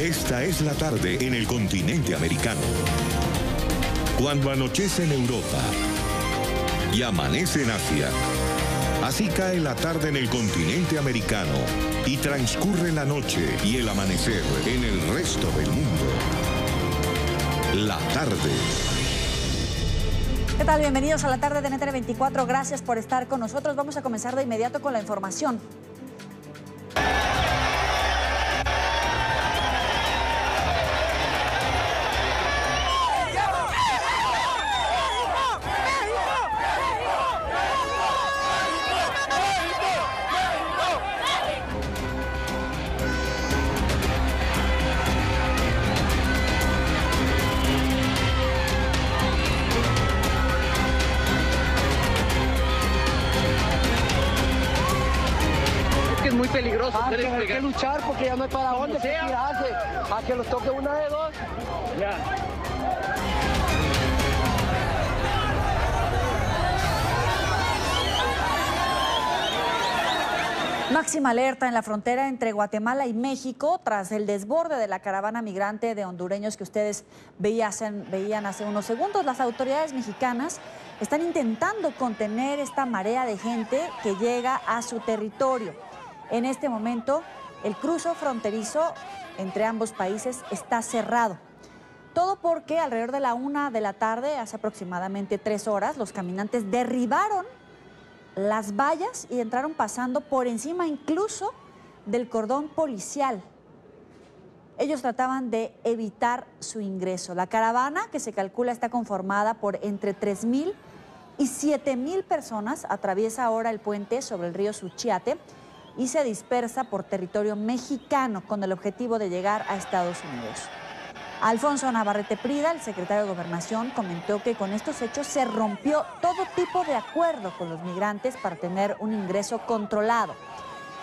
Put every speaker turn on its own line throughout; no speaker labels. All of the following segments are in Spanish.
Esta es la tarde en el continente americano. Cuando anochece en Europa y amanece en Asia, así cae la tarde en el continente americano y transcurre la noche y el amanecer en el resto del mundo. La tarde.
¿Qué tal? Bienvenidos a la tarde de NTN 24. Gracias por estar con nosotros. Vamos a comenzar de inmediato con la información.
Muy peligroso.
Hay que luchar porque ya no hay para dónde tirarse. A que los toque una de dos.
Ya.
Máxima alerta en la frontera entre Guatemala y México tras el desborde de la caravana migrante de hondureños que ustedes veían hace unos segundos. Las autoridades mexicanas están intentando contener esta marea de gente que llega a su territorio. En este momento, el cruce fronterizo entre ambos países está cerrado. Todo porque alrededor de la 1 de la tarde, hace aproximadamente 3 horas, los caminantes derribaron las vallas y entraron pasando por encima incluso del cordón policial. Ellos trataban de evitar su ingreso. La caravana, que se calcula está conformada por entre 3,000 y 7,000 personas, atraviesa ahora el puente sobre el río Suchiate y se dispersa por territorio mexicano con el objetivo de llegar a Estados Unidos. Alfonso Navarrete Prida, el secretario de Gobernación, comentó que con estos hechos se rompió todo tipo de acuerdo con los migrantes para tener un ingreso controlado.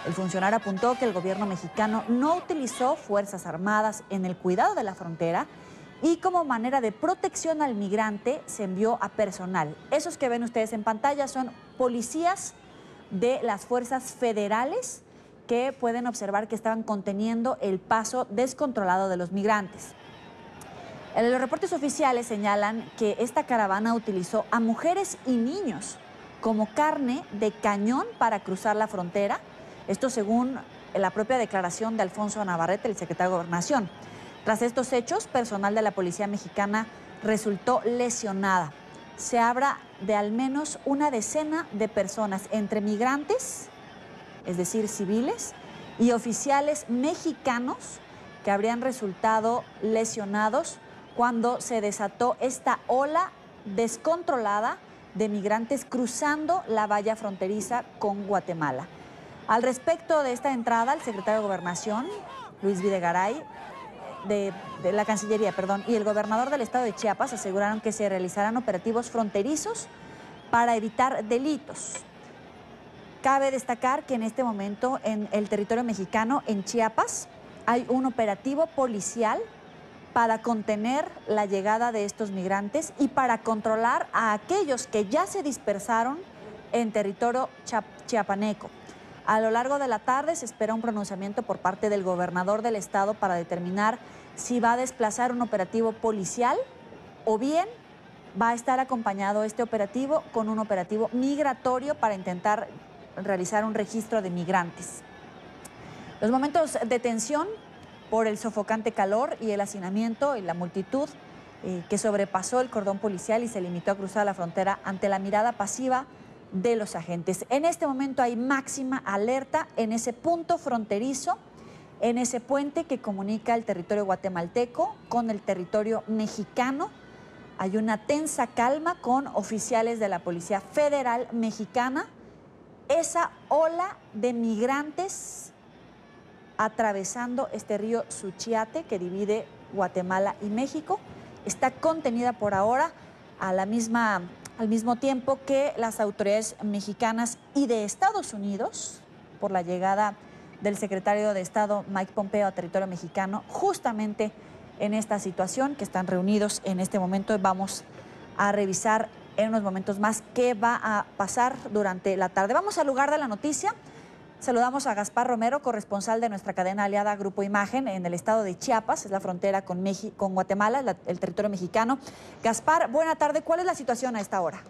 El funcionario apuntó que el gobierno mexicano no utilizó fuerzas armadas en el cuidado de la frontera y como manera de protección al migrante se envió a personal. Esos que ven ustedes en pantalla son policías de las fuerzas federales que pueden observar que estaban conteniendo el paso descontrolado de los migrantes. Los reportes oficiales señalan que esta caravana utilizó a mujeres y niños como carne de cañón para cruzar la frontera. Esto según la propia declaración de Alfonso Navarrete, el secretario de Gobernación. Tras estos hechos, personal de la policía mexicana resultó lesionada. Se habla de al menos una decena de personas, entre migrantes, es decir, civiles, y oficiales mexicanos que habrían resultado lesionados cuando se desató esta ola descontrolada de migrantes cruzando la valla fronteriza con Guatemala. Al respecto de esta entrada, el secretario de Gobernación, Luis Videgaray, de la Cancillería, y el gobernador del estado de Chiapas aseguraron que se realizarán operativos fronterizos para evitar delitos. Cabe destacar que en este momento en el territorio mexicano, en Chiapas, hay un operativo policial para contener la llegada de estos migrantes y para controlar a aquellos que ya se dispersaron en territorio chiapaneco. A lo largo de la tarde se espera un pronunciamiento por parte del gobernador del estado para determinar si va a desplazar un operativo policial o bien va a estar acompañado este operativo con un operativo migratorio para intentar realizar un registro de migrantes. Los momentos de tensión por el sofocante calor y el hacinamiento y la multitud que sobrepasó el cordón policial y se limitó a cruzar la frontera ante la mirada pasiva de los agentes. En este momento hay máxima alerta en ese punto fronterizo, en ese puente que comunica el territorio guatemalteco con el territorio mexicano. Hay una tensa calma con oficiales de la Policía Federal Mexicana. Esa ola de migrantes atravesando este río Suchiate que divide Guatemala y México está contenida por ahora al mismo tiempo que las autoridades mexicanas y de Estados Unidos, por la llegada del secretario de Estado Mike Pompeo a territorio mexicano, justamente en esta situación, que están reunidos en este momento. Vamos a revisar en unos momentos más qué va a pasar durante la tarde. Vamos al lugar de la noticia Saludamos a Gaspar Romero, corresponsal de nuestra cadena aliada Grupo Imagen en el estado de Chiapas, es la frontera con Guatemala, el territorio mexicano. Gaspar, buena tarde. ¿Cuál es la situación a esta hora?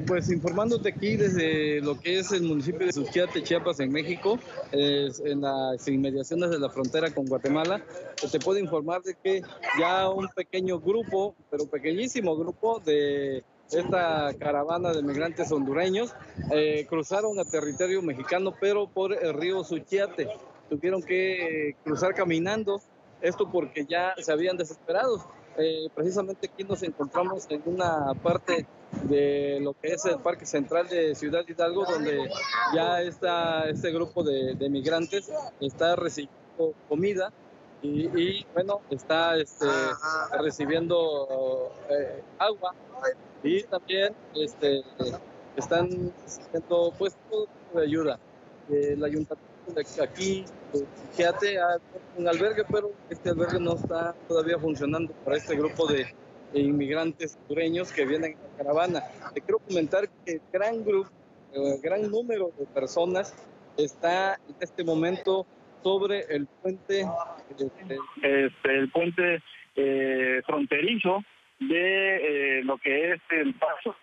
Pues informándote aquí desde lo que es el municipio de Suchiate, Chiapas, en México, en las inmediaciones de la frontera con Guatemala, te puedo informar de que ya un pequeño grupo, pero pequeñísimo grupo de esta caravana de migrantes hondureños cruzaron a territorio mexicano, pero por el río Suchiate. Tuvieron que cruzar caminando, esto porque ya se habían desesperado. Precisamente aquí nos encontramos en una parte de lo que es el Parque Central de Ciudad Hidalgo, donde ya este grupo de migrantes está recibiendo comida y bueno, está recibiendo agua, y también están recibiendo pues todo tipo de ayuda. El ayuntamiento de aquí de Chiate ha un albergue, pero este albergue no está todavía funcionando para este grupo de inmigrantes hondureños que vienen en la caravana. Te quiero comentar que gran número de personas está en este momento sobre el puente, el puente fronterizo de lo que es el paso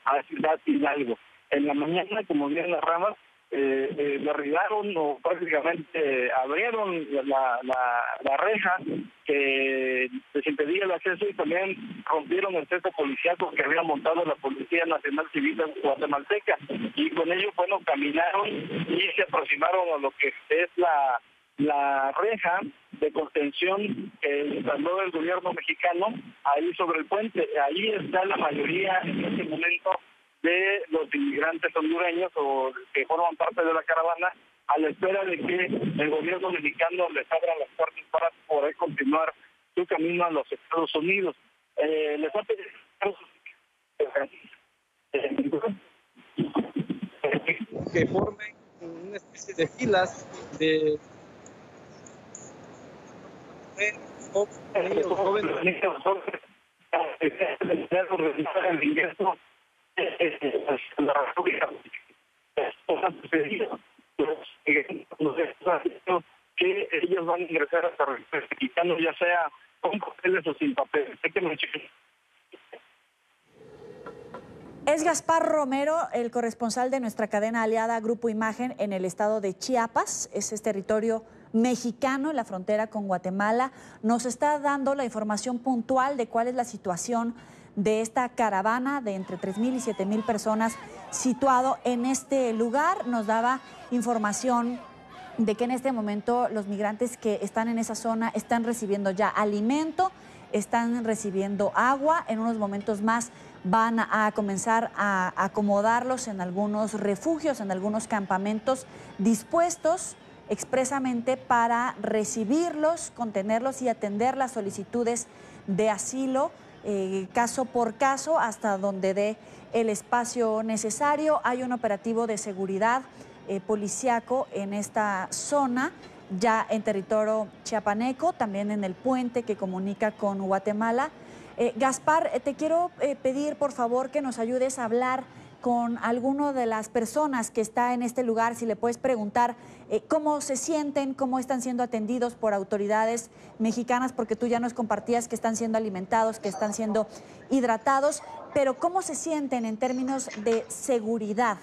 a Ciudad Hidalgo. En la mañana, como bien las ramas, derribaron o prácticamente abrieron la reja que les impedía el acceso, y también rompieron el cesto policiaco que había montado la Policía Nacional Civil guatemalteca, y con ello, bueno, caminaron y se aproximaron a lo que es la reja de contención que instaló el gobierno mexicano ahí sobre el puente. Ahí está la mayoría en este momento de los inmigrantes hondureños o que forman parte de la caravana, a la espera de que el gobierno mexicano les abra las puertas para poder continuar su camino a los Estados Unidos. Les ha pedido que formen una especie de filas de jóvenes el ingreso la República que ellos van a ingresar a territorio mexicano, ya sea con papeles o sin papeles.
Es Gaspar Romero, el corresponsal de nuestra cadena aliada Grupo Imagen en el estado de Chiapas. Ese es territorio mexicano en la frontera con Guatemala. Nos está dando la información puntual de cuál es la situación de esta caravana de entre 3,000 y 7,000 personas situado en este lugar. Nos daba información de que en este momento los migrantes que están en esa zona están recibiendo ya alimento, están recibiendo agua. En unos momentos más van a comenzar a acomodarlos en algunos refugios, en algunos campamentos dispuestos expresamente para recibirlos, contenerlos y atender las solicitudes de asilo caso por caso, hasta donde dé el espacio necesario. Hay un operativo de seguridad policiaco en esta zona, ya en territorio chiapaneco, también en el puente que comunica con Guatemala. Gaspar, te quiero pedir por favor que nos ayudes a hablar con alguno de las personas que está en este lugar, si le puedes preguntar cómo se sienten, cómo están siendo atendidos por autoridades mexicanas, porque tú ya nos compartías que están siendo alimentados, que están siendo hidratados, pero cómo se sienten en términos de seguridad.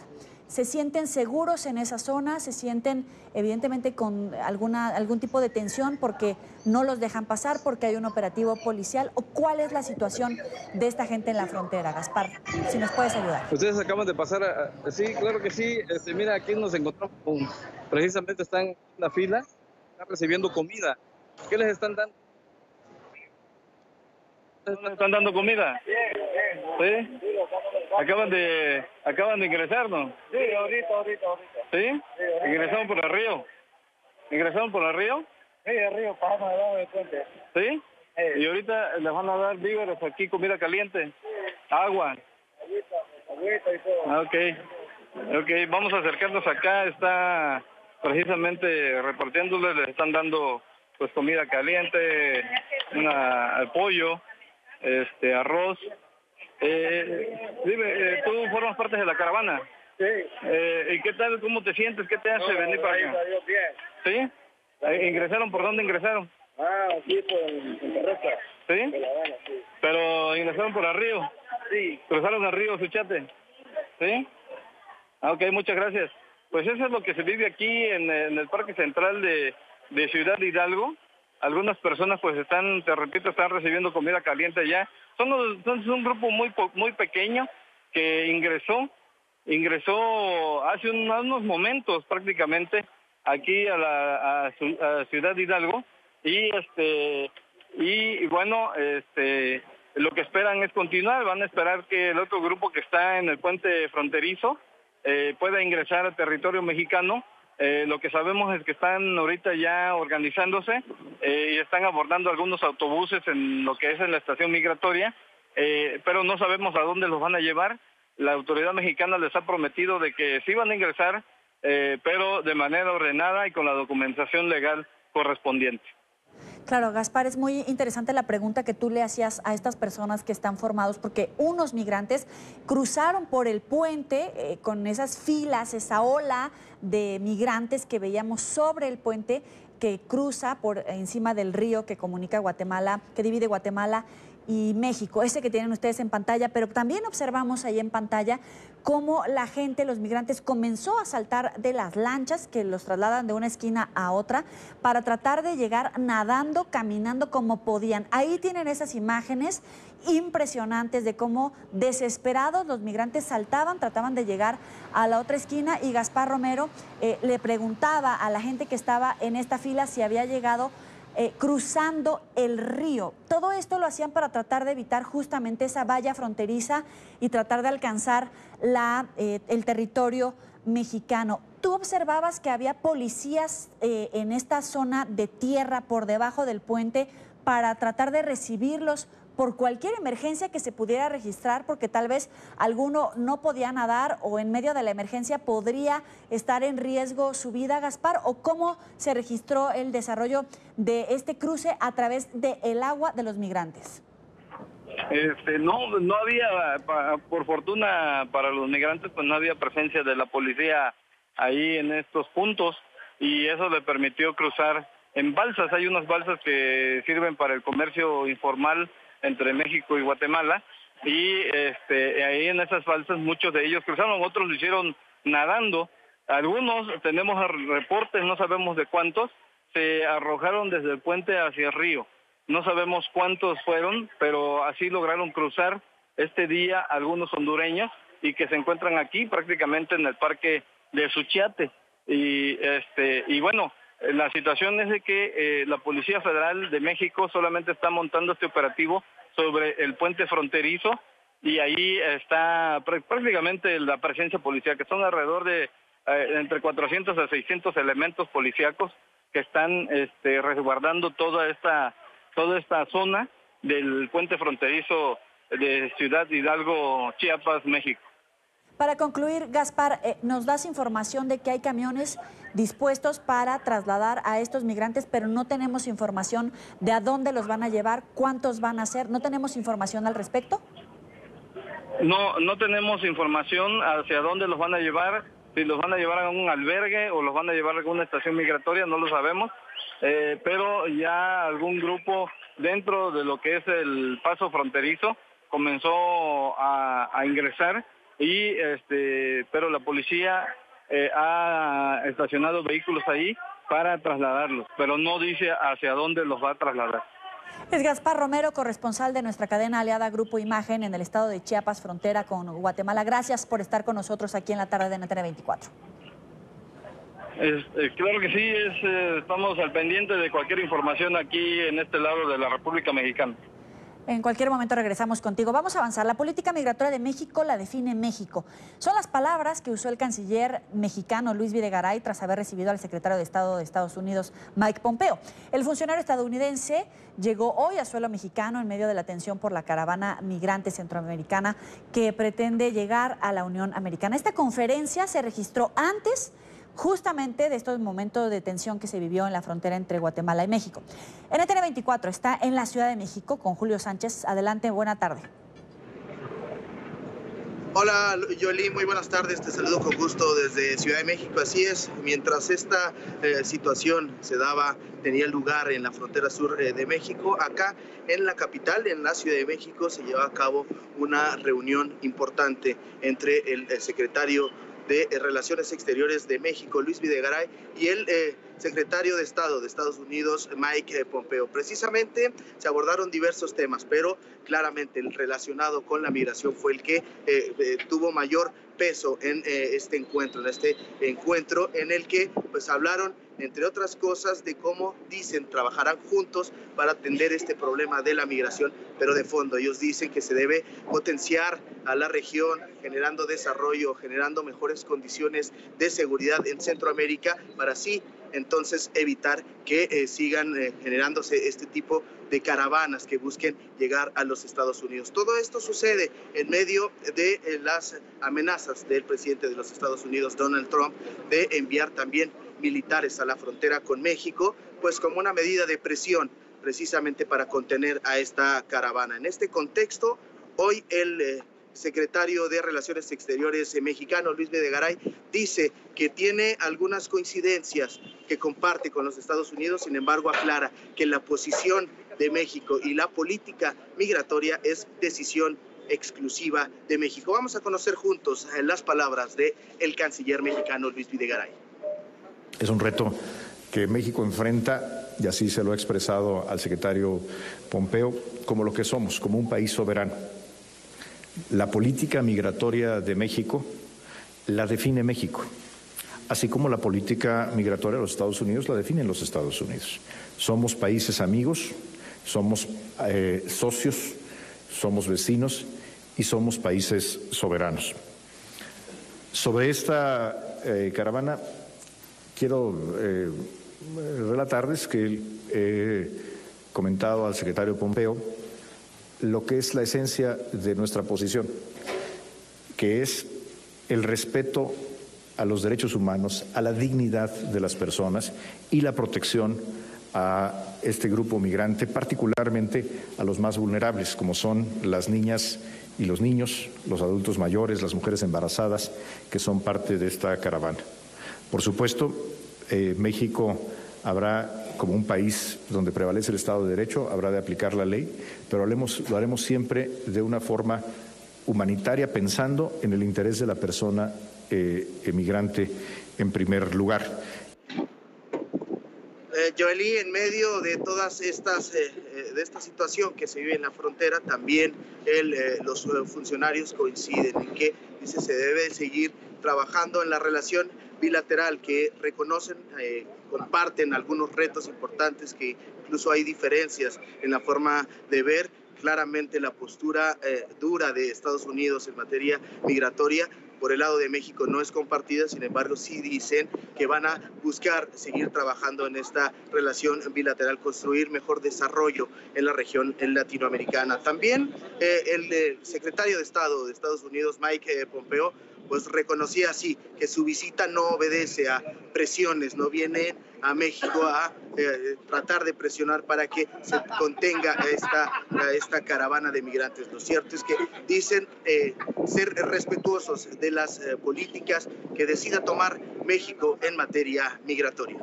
¿Se sienten seguros en esa zona? ¿Se sienten evidentemente con algún tipo de tensión porque no los dejan pasar, porque hay un operativo policial? ¿O cuál es la situación de esta gente en la frontera, Gaspar? Si nos puedes ayudar.
Ustedes acaban de pasar, sí, claro que sí. Mira, aquí nos encontramos precisamente están en la fila, están recibiendo comida. ¿Qué les están dando? ¿Les están dando comida? ¿Sí? Acaban de ingresar, ¿no?
Sí, ahorita.
¿Sí? ¿Ingresaron por el río? ¿Ingresaron por el río?
Sí, el río, pasamos debajo del puente.
¿Sí? Y ahorita les van a dar víveres aquí, comida caliente, agua.
Agüita y todo.
Ok, vamos a acercarnos acá. Está precisamente repartiéndoles, les están dando pues comida caliente, pollo, arroz. Dime, ¿tú formas parte de la caravana?
Sí.
¿Y qué tal? ¿Cómo te sientes? ¿Qué te hace venir para acá?
Bien.
¿Sí? ¿Ingresaron? ¿Por dónde ingresaron?
Aquí por Terreza.
¿Sí?
De La Habana, sí.
¿Pero ingresaron por el río?
Sí.
¿Cruzaron el río Suchiate? ¿Sí? Ok, muchas gracias. Pues eso es lo que se vive aquí en el Parque Central de Ciudad Hidalgo. Algunas personas pues te repito, están recibiendo comida caliente allá. Son un grupo muy pequeño que ingresó hace unos momentos prácticamente aquí a Ciudad Hidalgo y bueno, lo que esperan es continuar. Van a esperar que el otro grupo que está en el puente fronterizo pueda ingresar al territorio mexicano. Lo que sabemos es que están ahorita ya organizándose y están abordando algunos autobuses en lo que es en la estación migratoria, pero no sabemos a dónde los van a llevar. La autoridad mexicana les ha prometido de que sí van a ingresar, pero de manera ordenada y con la documentación legal correspondiente.
Claro, Gaspar, es muy interesante la pregunta que tú le hacías a estas personas que están formados, porque unos migrantes cruzaron por el puente con esas filas, esa ola de migrantes que veíamos sobre el puente que cruza por encima del río que comunica Guatemala, que divide Guatemala y México, ese que tienen ustedes en pantalla, pero también observamos ahí en pantalla cómo la gente, los migrantes, comenzó a saltar de las lanchas que los trasladan de una esquina a otra para tratar de llegar nadando, caminando como podían. Ahí tienen esas imágenes impresionantes de cómo desesperados los migrantes saltaban, trataban de llegar a la otra esquina, y Gaspar Romero le preguntaba a la gente que estaba en esta fila si había llegado cruzando el río. Todo esto lo hacían para tratar de evitar justamente esa valla fronteriza y tratar de alcanzar el territorio mexicano. ¿Tú observabas que había policías en esta zona de tierra por debajo del puente para tratar de recibirlos por cualquier emergencia que se pudiera registrar, porque tal vez alguno no podía nadar o en medio de la emergencia podría estar en riesgo su vida, Gaspar? ¿O cómo se registró el desarrollo de este cruce a través del agua de los migrantes?
No había, por fortuna para los migrantes, pues no había presencia de la policía ahí en estos puntos, y eso le permitió cruzar en balsas. Hay unas balsas que sirven para el comercio informal entre México y Guatemala, y ahí en esas balsas muchos de ellos cruzaron, otros lo hicieron nadando. Algunos, tenemos reportes, no sabemos de cuántos, se arrojaron desde el puente hacia el río. No sabemos cuántos fueron, pero así lograron cruzar este día algunos hondureños, y que se encuentran aquí prácticamente en el parque de Suchiate. Y bueno, la situación es de que la Policía Federal de México solamente está montando este operativo sobre el puente fronterizo, y ahí está prácticamente la presencia policial, que son alrededor de entre 400 a 600 elementos policíacos que están resguardando toda esta zona del puente fronterizo de Ciudad Hidalgo, Chiapas, México.
Para concluir, Gaspar, nos das información de que hay camiones dispuestos para trasladar a estos migrantes, pero no tenemos información de a dónde los van a llevar, cuántos van a ser. ¿No tenemos información al respecto?
No tenemos información hacia dónde los van a llevar, si los van a llevar a un albergue o los van a llevar a alguna estación migratoria, no lo sabemos, pero ya algún grupo dentro de lo que es el paso fronterizo comenzó a ingresar, pero la policía ha estacionado vehículos ahí para trasladarlos, pero no dice hacia dónde los va a trasladar.
Es Gaspar Romero, corresponsal de nuestra cadena aliada Grupo Imagen en el estado de Chiapas, frontera con Guatemala. Gracias por estar con nosotros aquí en la tarde de NTN 24.
Claro que sí, estamos al pendiente de cualquier información aquí en este lado de la República Mexicana.
En cualquier momento regresamos contigo. Vamos a avanzar. La política migratoria de México la define México. Son las palabras que usó el canciller mexicano Luis Videgaray tras haber recibido al secretario de Estado de Estados Unidos, Mike Pompeo. El funcionario estadounidense llegó hoy a suelo mexicano en medio de la tensión por la caravana migrante centroamericana que pretende llegar a la Unión Americana. Esta conferencia se registró antes justamente de estos momentos de tensión que se vivió en la frontera entre Guatemala y México. NTN 24 está en la Ciudad de México con Julio Sánchez. Adelante, buena tarde.
Hola, Yoli, muy buenas tardes. Te saludo con gusto desde Ciudad de México. Así es, mientras esta situación tenía lugar en la frontera sur de México, acá en la capital, en la Ciudad de México, se lleva a cabo una reunión importante entre el secretario de Relaciones Exteriores de México, Luis Videgaray, y el secretario de Estado de Estados Unidos, Mike Pompeo. Precisamente se abordaron diversos temas, pero claramente el relacionado con la migración fue el que tuvo mayor peso en este encuentro, en el que pues hablaron, entre otras cosas, de cómo dicen trabajarán juntos para atender este problema de la migración, pero de fondo ellos dicen que se debe potenciar a la región, generando desarrollo, generando mejores condiciones de seguridad en Centroamérica, para así entonces evitar que sigan generándose este tipo de caravanas que busquen llegar a los Estados Unidos. Todo esto sucede en medio de las amenazas del presidente de los Estados Unidos, Donald Trump, de enviar también militares a la frontera con México, pues como una medida de presión precisamente para contener a esta caravana. En este contexto, hoy el secretario de Relaciones Exteriores mexicano, Luis Videgaray, dice que tiene algunas coincidencias que comparte con los Estados Unidos, sin embargo aclara que la posición de México y la política migratoria es decisión exclusiva de México. Vamos a conocer juntos las palabras del canciller mexicano Luis Videgaray.
Es un reto que México enfrenta, y así se lo ha expresado al secretario Pompeo, como lo que somos, como un país soberano. La política migratoria de México la define México, así como la política migratoria de los Estados Unidos la definen los Estados Unidos. Somos países amigos, somos socios, somos vecinos y somos países soberanos. Sobre esta caravana, quiero relatarles que he comentado al secretario Pompeo lo que es la esencia de nuestra posición, que es el respeto a los derechos humanos, a la dignidad de las personas y la protección a este grupo migrante, particularmente a los más vulnerables, como son las niñas y los niños, los adultos mayores, las mujeres embarazadas, que son parte de esta caravana. Por supuesto, México habrá, como un país donde prevalece el Estado de Derecho, habrá de aplicar la ley, pero lo haremos siempre de una forma humanitaria, pensando en el interés de la persona emigrante en primer lugar.
Joely, en medio de todas estas de esta situación que se vive en la frontera, también los funcionarios coinciden en que dice se debe seguir trabajando en la relación bilateral, que reconocen, comparten algunos retos importantes, que incluso hay diferencias en la forma de ver. Claramente la postura dura de Estados Unidos en materia migratoria por el lado de México no es compartida, sin embargo sí dicen que van a buscar seguir trabajando en esta relación bilateral, construir mejor desarrollo en la región latinoamericana. También el secretario de Estado de Estados Unidos, Mike Pompeo, pues reconocía así que su visita no obedece a presiones, no viene a México a tratar de presionar para que se contenga esta caravana de migrantes. Lo cierto es que dicen ser respetuosos de las políticas que decida tomar México en materia migratoria.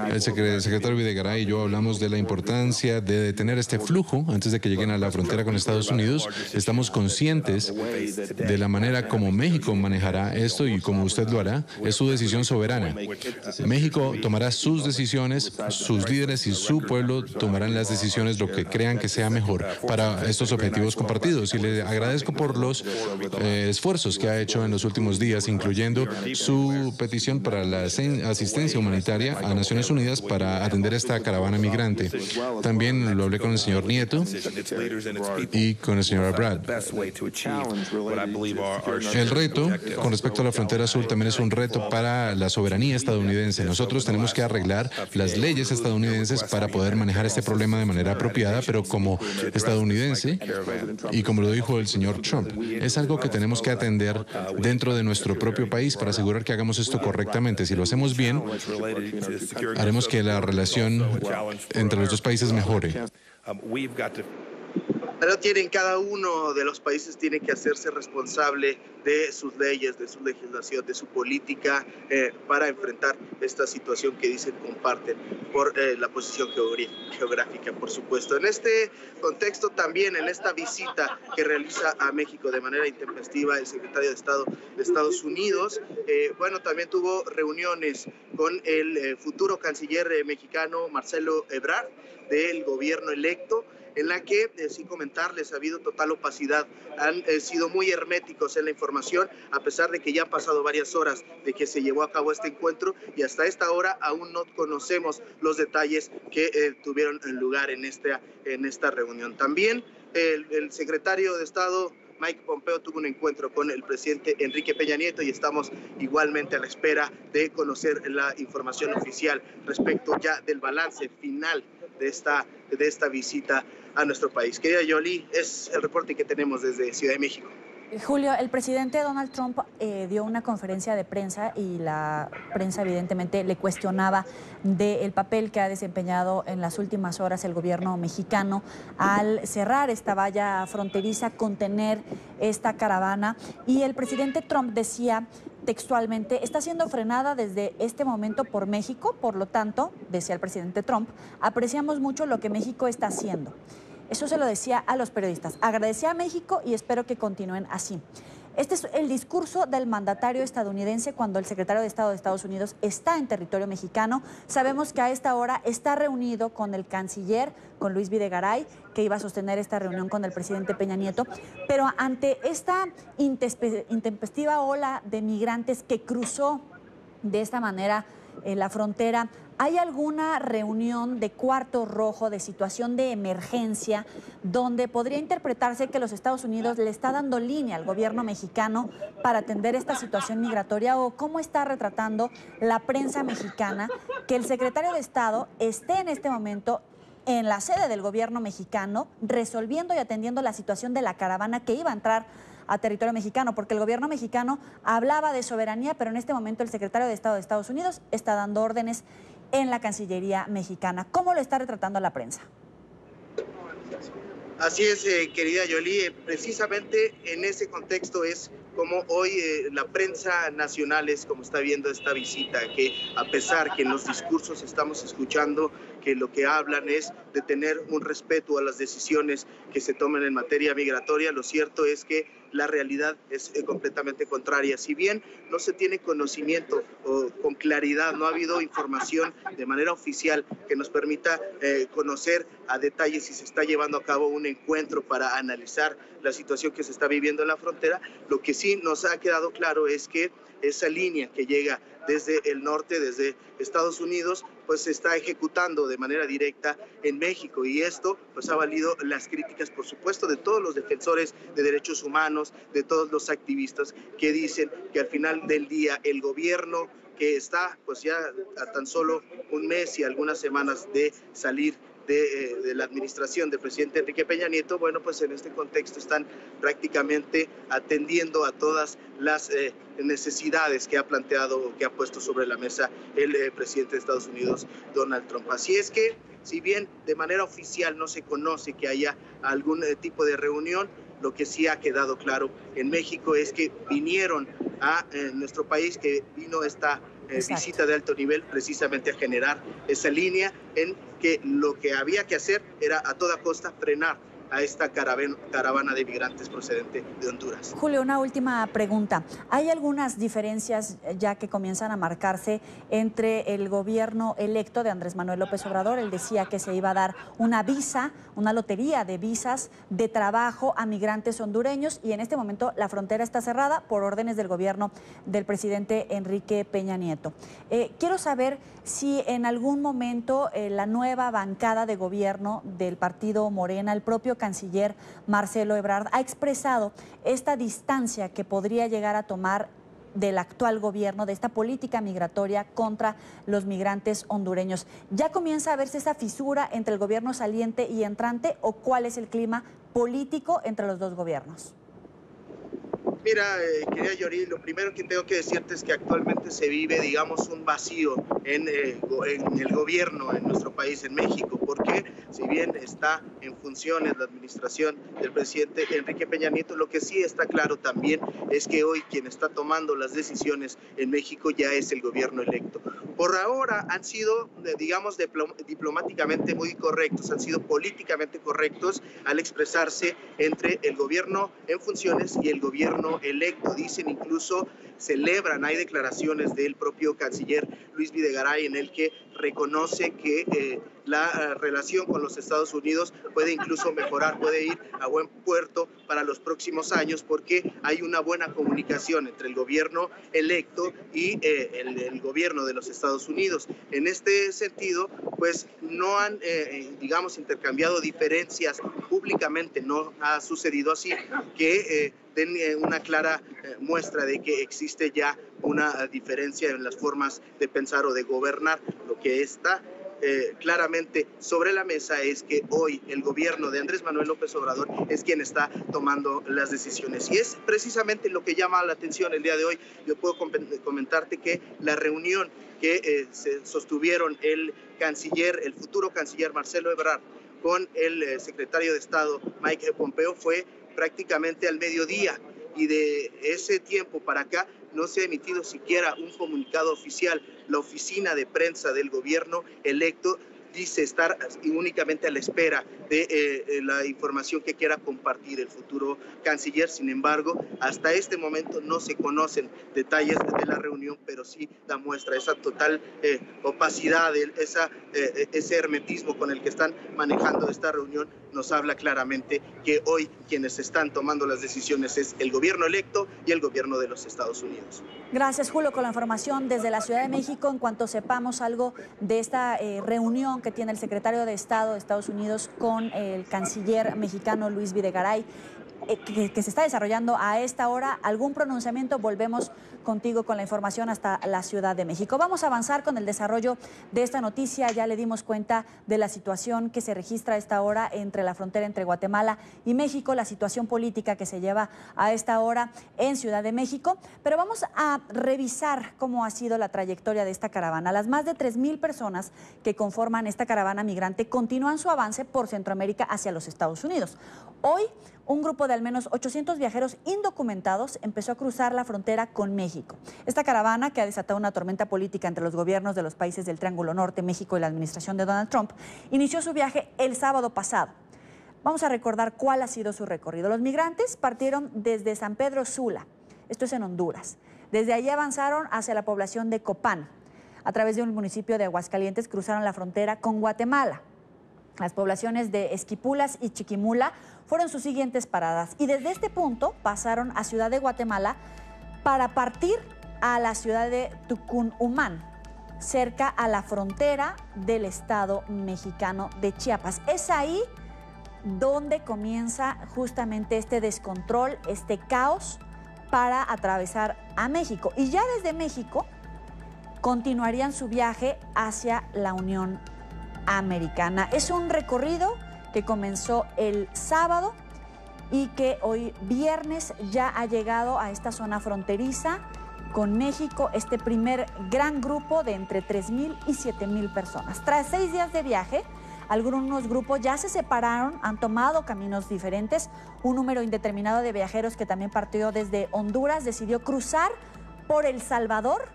El secretario Videgaray y yo hablamos de la importancia de detener este flujo antes de que lleguen a la frontera con Estados Unidos. Estamos conscientes de la manera como México manejará esto y como usted lo hará. Es su decisión soberana. México tomará sus decisiones, sus líderes y su pueblo tomarán las decisiones, lo que crean que sea mejor para estos objetivos compartidos. Y le agradezco por los esfuerzos que ha hecho en los últimos días, incluyendo su petición para la asistencia humanitaria a Naciones Unidas para atender esta caravana migrante. También lo hablé con el señor Nieto y con el señor Brad. El reto con respecto a la frontera sur también es un reto para la soberanía estadounidense. Nosotros tenemos que arreglar las leyes estadounidenses para poder manejar este problema de manera apropiada, pero como estadounidense, y como lo dijo el señor Trump, es algo que tenemos que atender dentro de nuestro propio país para asegurar que hagamos esto correctamente. Si lo hacemos bien, haremos que la relación entre los dos países mejore.
Pero cada uno de los países tiene que hacerse responsable de sus leyes, de su legislación, de su política para enfrentar esta situación que dicen comparten por la posición geográfica, por supuesto. En este contexto también, en esta visita que realiza a México de manera intempestiva el secretario de Estado de Estados Unidos, bueno, también tuvo reuniones con el futuro canciller mexicano Marcelo Ebrard del gobierno electo, en la que, sin comentarles, ha habido total opacidad, han sido muy herméticos en la información, a pesar de que ya han pasado varias horas de que se llevó a cabo este encuentro y hasta esta hora aún no conocemos los detalles que tuvieron lugar en esta reunión. También el secretario de Estado Mike Pompeo tuvo un encuentro con el presidente Enrique Peña Nieto y estamos igualmente a la espera de conocer la información oficial respecto ya del balance final de esta visita a nuestro país. Querida Yoli, es el reporte que tenemos desde Ciudad de México.
Julio, el presidente Donald Trump dio una conferencia de prensa y la prensa evidentemente le cuestionaba del papel que ha desempeñado en las últimas horas el gobierno mexicano al cerrar esta valla fronteriza, contener esta caravana, y el presidente Trump decía textualmente: está siendo frenada desde este momento por México, por lo tanto, decía el presidente Trump, apreciamos mucho lo que México está haciendo. Eso se lo decía a los periodistas. Agradecía a México y espero que continúen así. Este es el discurso del mandatario estadounidense cuando el secretario de Estado de Estados Unidos está en territorio mexicano. Sabemos que a esta hora está reunido con el canciller, con Luis Videgaray, que iba a sostener esta reunión con el presidente Peña Nieto. Pero ante esta intempestiva ola de migrantes que cruzó de esta manera la frontera, ¿hay alguna reunión de cuarto rojo, de situación de emergencia, donde podría interpretarse que los Estados Unidos le está dando línea al gobierno mexicano para atender esta situación migratoria? ¿O cómo está retratando la prensa mexicana que el secretario de Estado esté en este momento en la sede del gobierno mexicano resolviendo y atendiendo la situación de la caravana que iba a entrar a territorio mexicano? Porque el gobierno mexicano hablaba de soberanía, pero en este momento el secretario de Estado de Estados Unidos está dando órdenes en la Cancillería mexicana. ¿Cómo lo está retratando la prensa?
Así es, querida Yoli, precisamente en ese contexto es como hoy la prensa nacional es como está viendo esta visita, que a pesar que en los discursos estamos escuchando que lo que hablan es de tener un respeto a las decisiones que se tomen en materia migratoria, lo cierto es que la realidad es completamente contraria. Si bien no se tiene conocimiento o con claridad, no ha habido información de manera oficial que nos permita conocer a detalle si se está llevando a cabo un encuentro para analizar la situación que se está viviendo en la frontera, lo que sí nos ha quedado claro es que esa línea que llega desde el norte, desde Estados Unidos, pues se está ejecutando de manera directa en México, y esto pues ha valido las críticas, por supuesto, de todos los defensores de derechos humanos, de todos los activistas que dicen que al final del día el gobierno que está pues ya a tan solo un mes y algunas semanas de salir de la administración del presidente Enrique Peña Nieto, bueno, pues en este contexto están prácticamente atendiendo a todas las necesidades que ha planteado o que ha puesto sobre la mesa el presidente de Estados Unidos, Donald Trump. Así es que, si bien de manera oficial no se conoce que haya algún tipo de reunión, lo que sí ha quedado claro en México es que vinieron a nuestro país, que vino esta visita de alto nivel precisamente a generar esa línea en que lo que había que hacer era a toda costa frenar a esta caravana de migrantes procedente de Honduras.
Julio, una última pregunta. ¿Hay algunas diferencias ya que comienzan a marcarse entre el gobierno electo de Andrés Manuel López Obrador? Él decía que se iba a dar una visa, una lotería de visas de trabajo a migrantes hondureños, y en este momento la frontera está cerrada por órdenes del gobierno del presidente Enrique Peña Nieto. Quiero saber si en algún momento la nueva bancada de gobierno del partido Morena, el propio canciller Marcelo Ebrard, ha expresado esta distancia que podría llegar a tomar del actual gobierno, de esta política migratoria contra los migrantes hondureños. ¿Ya comienza a verse esa fisura entre el gobierno saliente y entrante, o cuál es el clima político entre los dos gobiernos?
Mira, querida Yori, lo primero que tengo que decirte es que actualmente se vive, digamos, un vacío en el gobierno en nuestro país, en México, porque si bien está en funciones la administración del presidente Enrique Peña Nieto, lo que sí está claro también es que hoy quien está tomando las decisiones en México ya es el gobierno electo. Por ahora han sido, digamos, diplomáticamente muy correctos, han sido políticamente correctos al expresarse entre el gobierno en funciones y el gobierno electo. Dicen, incluso celebran, hay declaraciones del propio canciller Luis Videgaray en el que reconoce que la relación con los Estados Unidos puede incluso mejorar, puede ir a buen puerto para los próximos años, porque hay una buena comunicación entre el gobierno electo y el gobierno de los Estados Unidos. En este sentido, pues no han, digamos, intercambiado diferencias públicamente, no ha sucedido así, que den una clara muestra de que existe ya una diferencia en las formas de pensar o de gobernar. Lo que está claramente sobre la mesa es que hoy el gobierno de Andrés Manuel López Obrador es quien está tomando las decisiones. Y es precisamente lo que llama la atención el día de hoy. Yo puedo comentarte que la reunión que se sostuvieron el futuro canciller Marcelo Ebrard con el secretario de Estado Mike Pompeo fue prácticamente al mediodía, y de ese tiempo para acá no se ha emitido siquiera un comunicado oficial. La oficina de prensa del gobierno electo dice estar únicamente a la espera de la información que quiera compartir el futuro canciller. Sin embargo, hasta este momento no se conocen detalles de la reunión, pero sí da muestra esa total opacidad, ese hermetismo con el que están manejando esta reunión. Nos habla claramente que hoy quienes están tomando las decisiones es el gobierno electo y el gobierno de los Estados Unidos.
Gracias, Julio, con la información desde la Ciudad de México. En cuanto sepamos algo de esta reunión que tiene el secretario de Estado de Estados Unidos con el canciller mexicano Luis Videgaray, que se está desarrollando a esta hora, algún pronunciamiento, volvemos contigo con la información hasta la Ciudad de México. Vamos a avanzar con el desarrollo de esta noticia. Ya le dimos cuenta de la situación que se registra a esta hora entre la frontera entre Guatemala y México, la situación política que se lleva a esta hora en Ciudad de México, pero vamos a revisar cómo ha sido la trayectoria de esta caravana. Las más de 3,000 personas que conforman esta caravana migrante continúan su avance por Centroamérica hacia los Estados Unidos. Hoy, un grupo de al menos 800 viajeros indocumentados empezó a cruzar la frontera con México. Esta caravana, que ha desatado una tormenta política entre los gobiernos de los países del Triángulo Norte, México y la administración de Donald Trump, inició su viaje el sábado pasado. Vamos a recordar cuál ha sido su recorrido. Los migrantes partieron desde San Pedro Sula, esto es en Honduras. Desde allí avanzaron hacia la población de Copán. A través de un municipio de Aguascalientes cruzaron la frontera con Guatemala. Las poblaciones de Esquipulas y Chiquimula fueron sus siguientes paradas, y desde este punto pasaron a Ciudad de Guatemala para partir a la ciudad de Tucunhumán, cerca a la frontera del estado mexicano de Chiapas. Es ahí donde comienza justamente este descontrol, este caos para atravesar a México. Y ya desde México continuarían su viaje hacia la Unión Americana. Es un recorrido que comenzó el sábado y que hoy viernes ya ha llegado a esta zona fronteriza con México, este primer gran grupo de entre 3,000 y 7,000 personas. Tras 6 días de viaje, algunos grupos ya se separaron, han tomado caminos diferentes. Un número indeterminado de viajeros que también partió desde Honduras decidió cruzar por El Salvador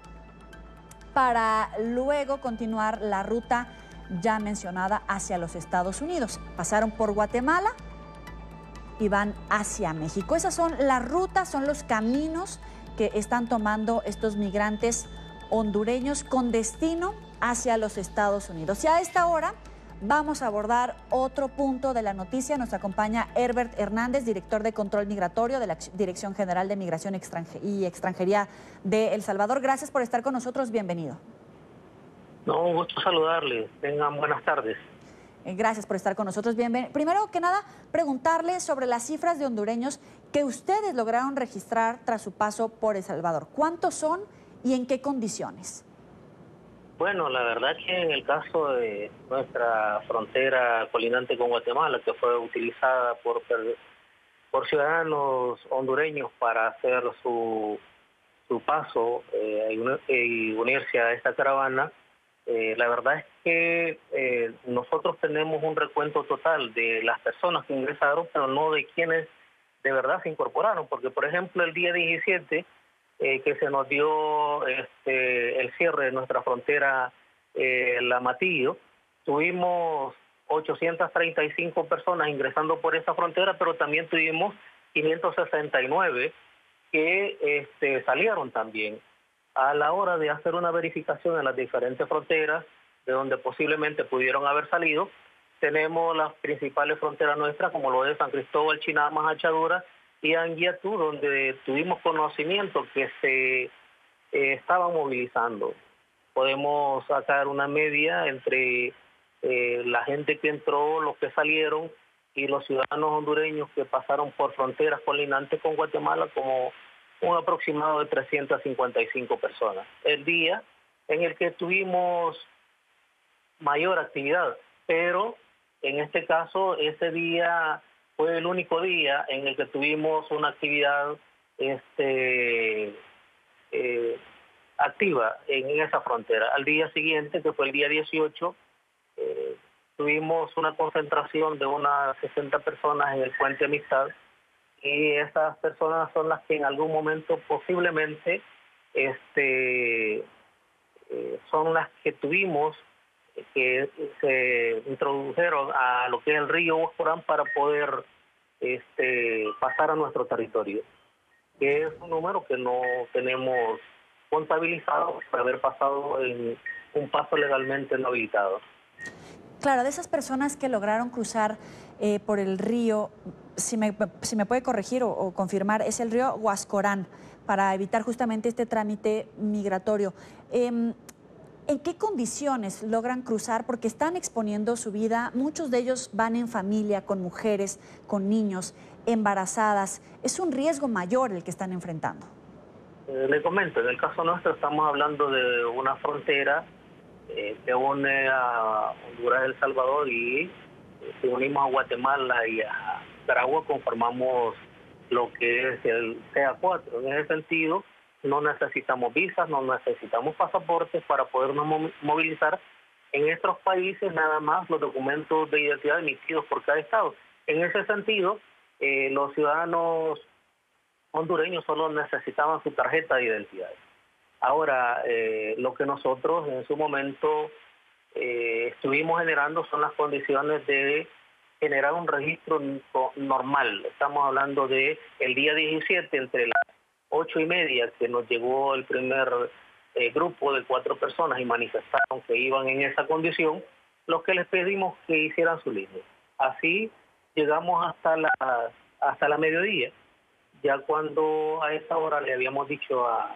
para luego continuar la ruta ya mencionada hacia los Estados Unidos. Pasaron por Guatemala y van hacia México. Esas son las rutas, son los caminos que están tomando estos migrantes hondureños con destino hacia los Estados Unidos. Y a esta hora vamos a abordar otro punto de la noticia. Nos acompaña Herbert Hernández, director de Control Migratorio de la Dirección General de Migración y Extranjería de El Salvador. Gracias por estar con nosotros. Bienvenido.
No, un gusto saludarles. Tengan buenas tardes.
Gracias por estar con nosotros. Primero que nada, preguntarle sobre las cifras de hondureños que ustedes lograron registrar tras su paso por El Salvador. ¿Cuántos son y en qué condiciones?
Bueno, la verdad que en el caso de nuestra frontera colindante con Guatemala, que fue utilizada por ciudadanos hondureños para hacer su paso y unirse a esta caravana, La verdad es que nosotros tenemos un recuento total de las personas que ingresaron, pero no de quienes de verdad se incorporaron, porque por ejemplo el día 17 que se nos dio el cierre de nuestra frontera La Matillo, tuvimos 835 personas ingresando por esa frontera, pero también tuvimos 569 que salieron también. A la hora de hacer una verificación en las diferentes fronteras de donde posiblemente pudieron haber salido, tenemos las principales fronteras nuestras, como lo de San Cristóbal, Chinamas, Hachadura y Anguiatú, donde tuvimos conocimiento que se estaban movilizando. Podemos sacar una media entre la gente que entró, los que salieron y los ciudadanos hondureños que pasaron por fronteras colindantes con Guatemala, como un aproximado de 355 personas. El día en el que tuvimos mayor actividad, pero en este caso ese día fue el único día en el que tuvimos una actividad activa en esa frontera. Al día siguiente, que fue el día 18, tuvimos una concentración de unas 60 personas en el Puente Amistad, y esas personas son las que en algún momento posiblemente son las que tuvimos que se introdujeron a lo que es el río Huascorán para poder pasar a nuestro territorio, que es un número que no tenemos contabilizado por haber pasado en un paso legalmente no habilitado.
Claro, de esas personas que lograron cruzar por el río, si me puede corregir o confirmar, es el río Huascorán, para evitar justamente este trámite migratorio. ¿En qué condiciones logran cruzar? Porque están exponiendo su vida, muchos de ellos van en familia, con mujeres, con niños, embarazadas. Es un riesgo mayor el que están enfrentando.
Le comento, en el caso nuestro estamos hablando de una frontera que une a Honduras, El Salvador, y si unimos a Guatemala y a Nicaragua conformamos lo que es el CA4. En ese sentido, no necesitamos visas, no necesitamos pasaportes para podernos movilizar en estos países, nada más los documentos de identidad emitidos por cada estado. En ese sentido, los ciudadanos hondureños solo necesitaban su tarjeta de identidad. Ahora, lo que nosotros en su momento estuvimos generando son las condiciones de generar un registro normal. Estamos hablando de el día 17, entre las 8:30, que nos llegó el primer grupo de 4 personas y manifestaron que iban en esa condición, los que les pedimos que hicieran su línea. Así llegamos hasta la mediodía. Ya cuando a esa hora le habíamos dicho a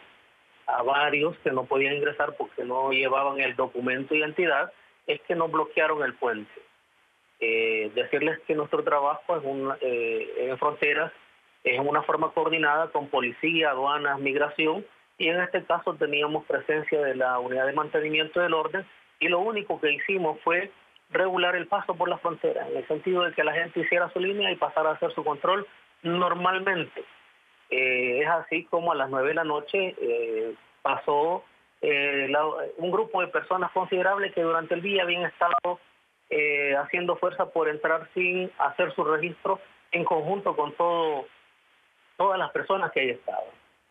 varios que no podían ingresar porque no llevaban el documento de identidad, es que nos bloquearon el puente. Decirles que nuestro trabajo en fronteras es en una forma coordinada con policía, aduanas, migración, y en este caso teníamos presencia de la unidad de mantenimiento del orden, y lo único que hicimos fue regular el paso por la frontera, en el sentido de que la gente hiciera su línea y pasara a hacer su control normalmente. Es así como a las 9 de la noche pasó un grupo de personas considerables que durante el día habían estado haciendo fuerza por entrar sin hacer su registro en conjunto con todas las personas que ahí estaban.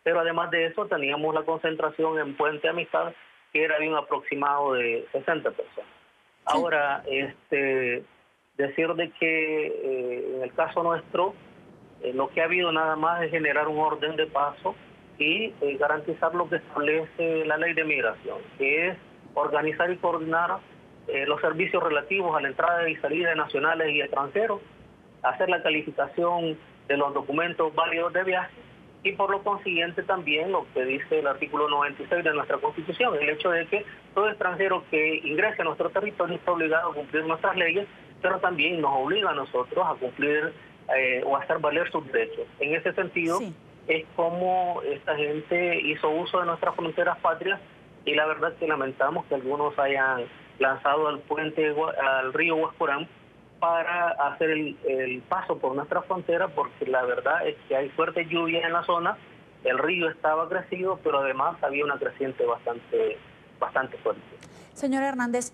Pero además de eso teníamos la concentración en Puente Amistad, que era de un aproximado de 60 personas. Sí. Ahora, decir de que en el caso nuestro, lo que ha habido nada más es generar un orden de paso y garantizar lo que establece la ley de migración, que es organizar y coordinar los servicios relativos a la entrada y salida de nacionales y extranjeros, hacer la calificación de los documentos válidos de viaje y por lo consiguiente también lo que dice el artículo 96 de nuestra Constitución, el hecho de que todo extranjero que ingrese a nuestro territorio está obligado a cumplir nuestras leyes, pero también nos obliga a nosotros a cumplir o a hacer valer sus derechos. En ese sentido, sí, es como esta gente hizo uso de nuestras fronteras patrias, y la verdad que lamentamos que algunos hayan lanzado al al río Huascorán para hacer el paso por nuestra frontera, porque la verdad es que hay fuerte lluvia en la zona, el río estaba crecido, pero además había una creciente bastante bastante fuerte.
Señor Hernández,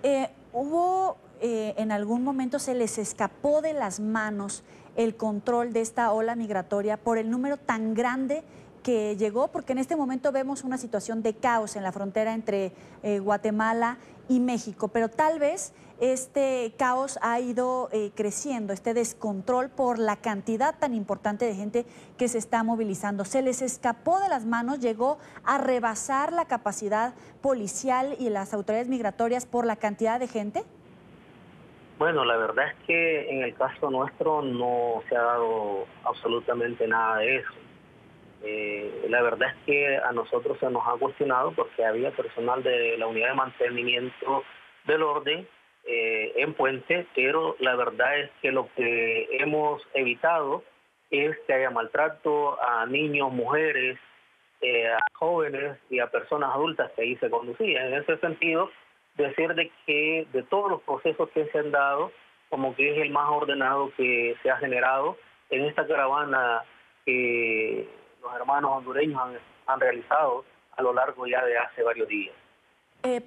en algún momento se les escapó de las manos el control de esta ola migratoria por el número tan grande que llegó, porque en este momento vemos una situación de caos en la frontera entre Guatemala y México, pero tal vez este caos ha ido creciendo, este descontrol por la cantidad tan importante de gente que se está movilizando. ¿Se les escapó de las manos, llegó a rebasar la capacidad policial y las autoridades migratorias por la cantidad de gente?
Bueno, la verdad es que en el caso nuestro no se ha dado absolutamente nada de eso. La verdad es que a nosotros se nos ha cuestionado porque había personal de la unidad de mantenimiento del orden en Puente, pero la verdad es que lo que hemos evitado es que haya maltrato a niños, mujeres, a jóvenes y a personas adultas que ahí se conducían. En ese sentido, decir de que de todos los procesos que se han dado, como que es el más ordenado que se ha generado en esta caravana que los hermanos hondureños han realizado a lo largo ya de hace varios días.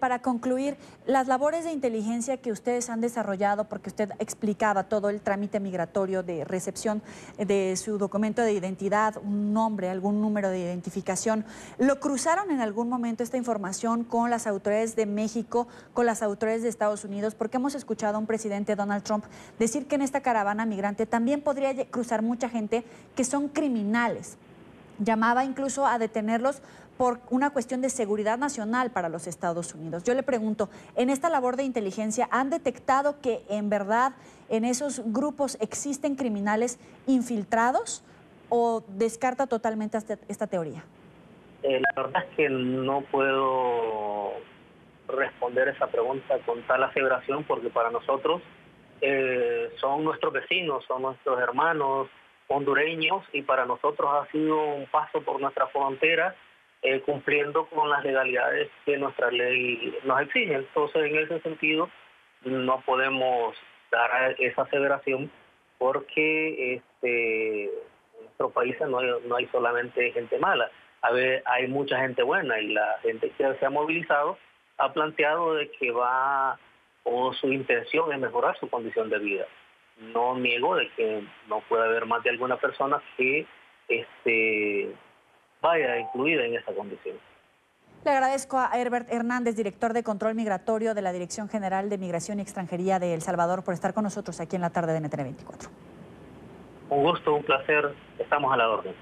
Para concluir, las labores de inteligencia que ustedes han desarrollado, porque usted explicaba todo el trámite migratorio de recepción de su documento de identidad, un nombre, algún número de identificación, ¿lo cruzaron en algún momento esta información con las autoridades de México, con las autoridades de Estados Unidos? Porque hemos escuchado a un presidente, Donald Trump, decir que en esta caravana migrante también podría cruzar mucha gente que son criminales. Llamaba incluso a detenerlos por una cuestión de seguridad nacional para los Estados Unidos. Yo le pregunto, en esta labor de inteligencia, ¿han detectado que en verdad en esos grupos existen criminales infiltrados o descarta totalmente esta teoría?
La verdad es que no puedo responder esa pregunta con tal aseveración porque para nosotros son nuestros vecinos, son nuestros hermanos hondureños y para nosotros ha sido un paso por nuestra frontera cumpliendo con las legalidades que nuestra ley nos exige. Entonces, en ese sentido, no podemos dar esa aseveración porque en nuestro país no hay solamente gente mala. A ver, hay mucha gente buena y la gente que se ha movilizado ha planteado de que su intención es mejorar su condición de vida. No niego de que no puede haber más de alguna persona que vaya incluida en esa condición.
Le agradezco a Herbert Hernández, director de Control Migratorio de la Dirección General de Migración y Extranjería de El Salvador, por estar con nosotros aquí en la tarde de NTN 24.
Un gusto, un placer. Estamos a la orden.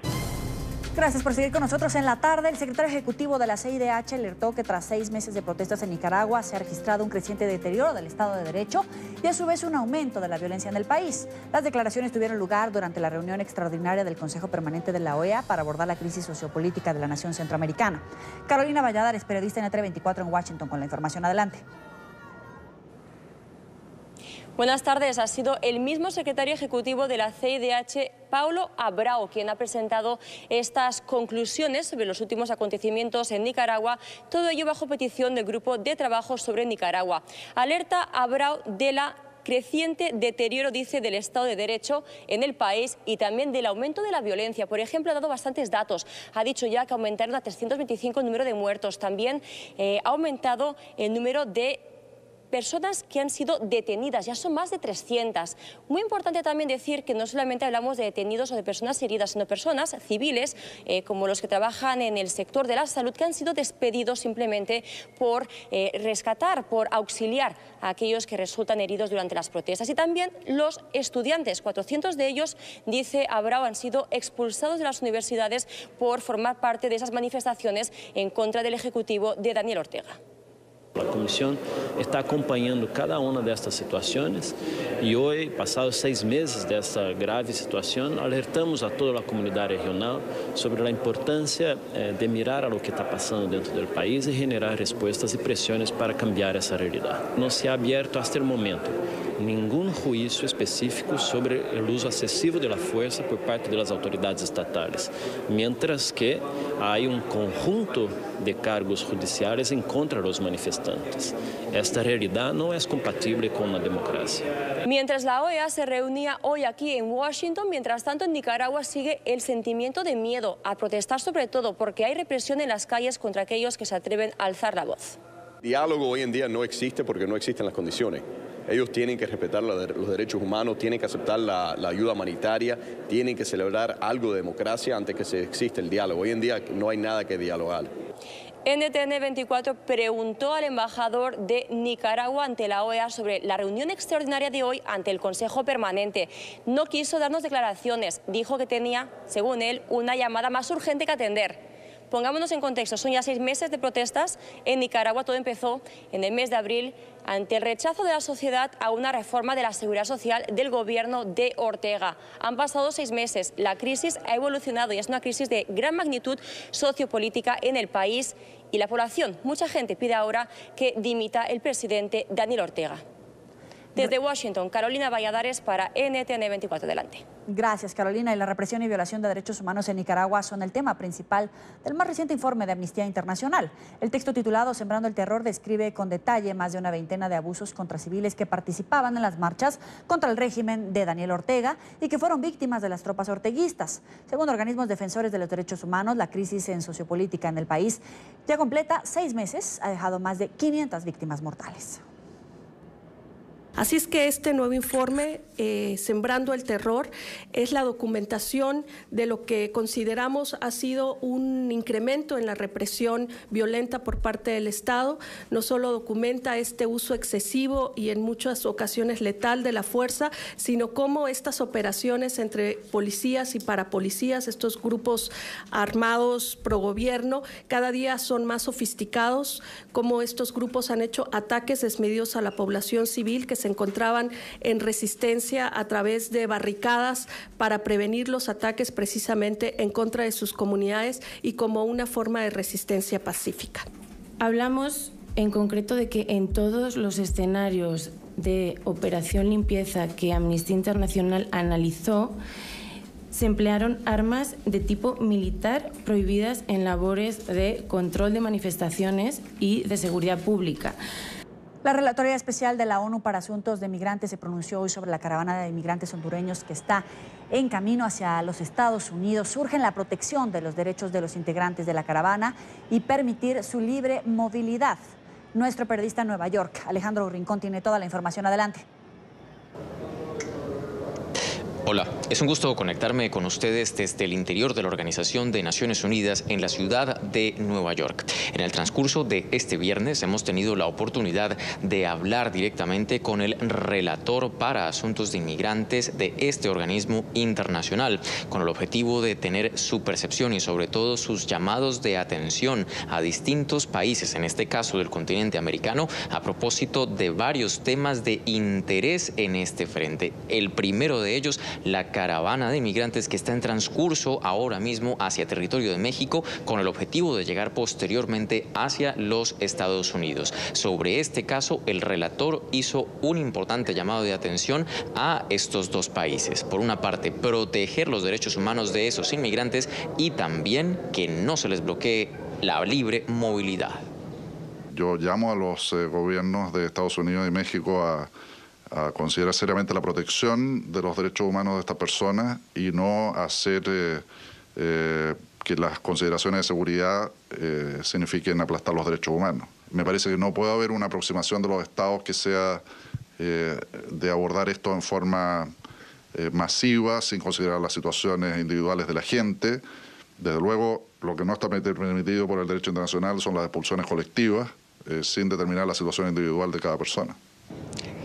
Gracias por seguir con nosotros en la tarde. El secretario ejecutivo de la CIDH alertó que tras 6 meses de protestas en Nicaragua se ha registrado un creciente deterioro del Estado de Derecho y a su vez un aumento de la violencia en el país. Las declaraciones tuvieron lugar durante la reunión extraordinaria del Consejo Permanente de la OEA para abordar la crisis sociopolítica de la nación centroamericana. Carolina Valladares, periodista en NTN24 en Washington, con la información. Adelante.
Buenas tardes. Ha sido el mismo secretario ejecutivo de la CIDH, Paulo Abrao, quien ha presentado estas conclusiones sobre los últimos acontecimientos en Nicaragua, todo ello bajo petición del Grupo de Trabajo sobre Nicaragua. Alerta Abrao de la creciente deterioro, dice, del Estado de Derecho en el país y también del aumento de la violencia. Por ejemplo, ha dado bastantes datos. Ha dicho ya que aumentaron a 325 el número de muertos. También ha aumentado el número de personas que han sido detenidas, ya son más de 300. Muy importante también decir que no solamente hablamos de detenidos o de personas heridas, sino personas civiles, como los que trabajan en el sector de la salud, que han sido despedidos simplemente por rescatar, por auxiliar a aquellos que resultan heridos durante las protestas. Y también los estudiantes, 400 de ellos, dice Abrao, han sido expulsados de las universidades por formar parte de esas manifestaciones en contra del Ejecutivo de Daniel Ortega.
La Comisión está acompañando cada una de estas situaciones y hoy, pasados 6 meses de esta grave situación, alertamos a toda la comunidad regional sobre la importancia de mirar a lo que está pasando dentro del país y generar respuestas y presiones para cambiar esa realidad. No se ha abierto hasta el momento ningún juicio específico sobre el uso excesivo de la fuerza por parte de las autoridades estatales, mientras que hay un conjunto de cargos judiciales en contra de los manifestantes. Esta realidad no es compatible con la democracia.
Mientras la OEA se reunía hoy aquí en Washington, mientras tanto en Nicaragua sigue el sentimiento de miedo a protestar, sobre todo porque hay represión en las calles contra aquellos que se atreven a alzar la voz.
Diálogo hoy en día no existe porque no existen las condiciones. Ellos tienen que respetar los derechos humanos, tienen que aceptar la ayuda humanitaria, tienen que celebrar algo de democracia antes que se exista el diálogo. Hoy en día no hay nada que dialogar.
NTN 24 preguntó al embajador de Nicaragua ante la OEA sobre la reunión extraordinaria de hoy ante el Consejo Permanente. No quiso darnos declaraciones, dijo que tenía, según él, una llamada más urgente que atender. Pongámonos en contexto, son ya 6 meses de protestas en Nicaragua. Todo empezó en el mes de abril ante el rechazo de la sociedad a una reforma de la seguridad social del gobierno de Ortega. Han pasado 6 meses, la crisis ha evolucionado y es una crisis de gran magnitud sociopolítica en el país y la población, mucha gente pide ahora que dimita el presidente Daniel Ortega. Desde Washington, Carolina Valladares para NTN 24. Adelante.
Gracias, Carolina. Y la represión y violación de derechos humanos en Nicaragua son el tema principal del más reciente informe de Amnistía Internacional. El texto titulado Sembrando el Terror describe con detalle más de una veintena de abusos contra civiles que participaban en las marchas contra el régimen de Daniel Ortega y que fueron víctimas de las tropas orteguistas. Según organismos defensores de los derechos humanos, la crisis en sociopolítica en el país ya completa 6 meses, ha dejado más de 500 víctimas mortales.
Así es que este nuevo informe, Sembrando el Terror, es la documentación de lo que consideramos ha sido un incremento en la represión violenta por parte del Estado. No solo documenta este uso excesivo y en muchas ocasiones letal de la fuerza, sino cómo estas operaciones entre policías y parapolicías, estos grupos armados pro gobierno, cada día son más sofisticados, cómo estos grupos han hecho ataques desmedidos a la población civil que se encontraban en resistencia a través de barricadas para prevenir los ataques precisamente en contra de sus comunidades y como una forma de resistencia pacífica.
Hablamos en concreto de que en todos los escenarios de operación limpieza que Amnistía Internacional analizó, se emplearon armas de tipo militar prohibidas en labores de control de manifestaciones y de seguridad pública.
La Relatoría Especial de la ONU para Asuntos de Migrantes se pronunció hoy sobre la caravana de inmigrantes hondureños que está en camino hacia los Estados Unidos. Urgen la protección de los derechos de los integrantes de la caravana y permitir su libre movilidad. Nuestro periodista en Nueva York, Alejandro Rincón, tiene toda la información. Adelante.
Hola, es un gusto conectarme con ustedes desde el interior de la Organización de Naciones Unidas en la ciudad de Nueva York. En el transcurso de este viernes hemos tenido la oportunidad de hablar directamente con el relator para asuntos de inmigrantes de este organismo internacional, con el objetivo de tener su percepción y sobre todo sus llamados de atención a distintos países, en este caso del continente americano, a propósito de varios temas de interés en este frente. El primero de ellos, la caravana de inmigrantes que está en transcurso ahora mismo hacia territorio de México con el objetivo de llegar posteriormente hacia los Estados Unidos. Sobre este caso, el relator hizo un importante llamado de atención a estos dos países. Por una parte, proteger los derechos humanos de esos inmigrantes y también que no se les bloquee la libre movilidad.
Yo llamo a los gobiernos de Estados Unidos y México a considerar seriamente la protección de los derechos humanos de estas personas y no hacer que las consideraciones de seguridad signifiquen aplastar los derechos humanos. Me parece que no puede haber una aproximación de los estados que sea de abordar esto en forma masiva, sin considerar las situaciones individuales de la gente. Desde luego, lo que no está permitido por el derecho internacional son las expulsiones colectivas, sin determinar la situación individual de cada persona.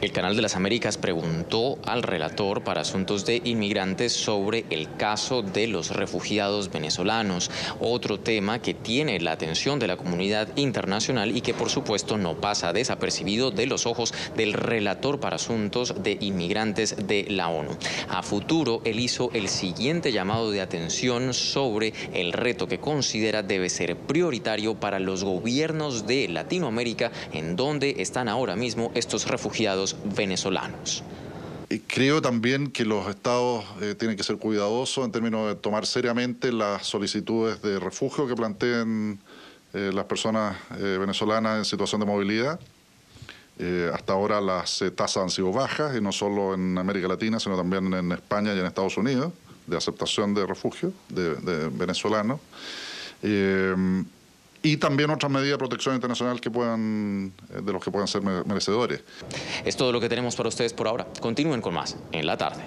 El Canal de las Américas preguntó al relator para asuntos de inmigrantes sobre el caso de los refugiados venezolanos, otro tema que tiene la atención de la comunidad internacional y que por supuesto no pasa desapercibido de los ojos del relator para asuntos de inmigrantes de la ONU. A futuro, él hizo el siguiente llamado de atención sobre el reto que considera debe ser prioritario para los gobiernos de Latinoamérica, en donde están ahora mismo estos refugiados ciudadanos venezolanos.
Creo también que los estados tienen que ser cuidadosos en términos de tomar seriamente las solicitudes de refugio que planteen las personas venezolanas en situación de movilidad. Hasta ahora las tasas han sido bajas, y no solo en América Latina, sino también en España y en Estados Unidos, de aceptación de refugio de venezolanos. Y también otras medidas de protección internacional que de los que puedan ser merecedores.
Es todo lo que tenemos para ustedes por ahora. Continúen con más en la tarde.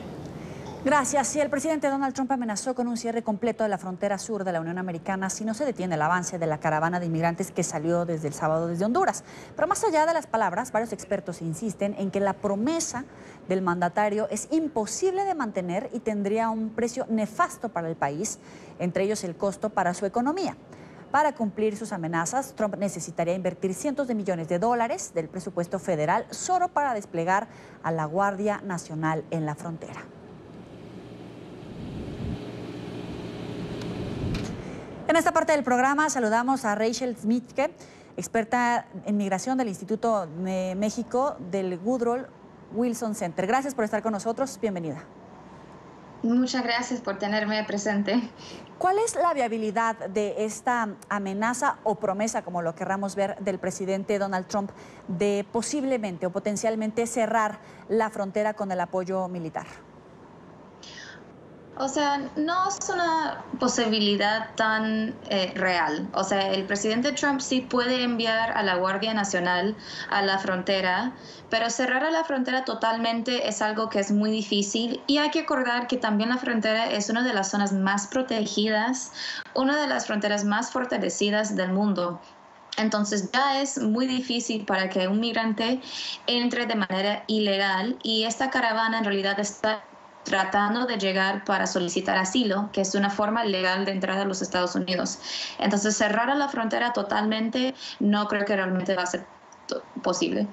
Gracias. Sí, el presidente Donald Trump amenazó con un cierre completo de la frontera sur de la Unión Americana si no se detiene el avance de la caravana de inmigrantes que salió desde el sábado desde Honduras. Pero más allá de las palabras, varios expertos insisten en que la promesa del mandatario es imposible de mantener y tendría un precio nefasto para el país, entre ellos el costo para su economía. Para cumplir sus amenazas, Trump necesitaría invertir cientos de millones de dólares del presupuesto federal solo para desplegar a la Guardia Nacional en la frontera. En esta parte del programa saludamos a Rachel Schmidtke, experta en migración del Instituto de México del Woodrow Wilson Center. Gracias por estar con nosotros. Bienvenida.
Muchas gracias por tenerme presente.
¿Cuál es la viabilidad de esta amenaza o promesa, como lo querramos ver, del presidente Donald Trump de posiblemente o potencialmente cerrar la frontera con el apoyo militar?
O sea, no es una posibilidad tan real. O sea, el presidente Trump sí puede enviar a la Guardia Nacional a la frontera, pero cerrar a la frontera totalmente es algo que es muy difícil. Y hay que acordar que también la frontera es una de las zonas más protegidas, una de las fronteras más fortalecidas del mundo. Entonces ya es muy difícil para que un migrante entre de manera ilegal, y esta caravana en realidad está tratando de llegar para solicitar asilo, que es una forma legal de entrar a los Estados Unidos. Entonces, cerrar a la frontera totalmente no creo que realmente va a ser posible.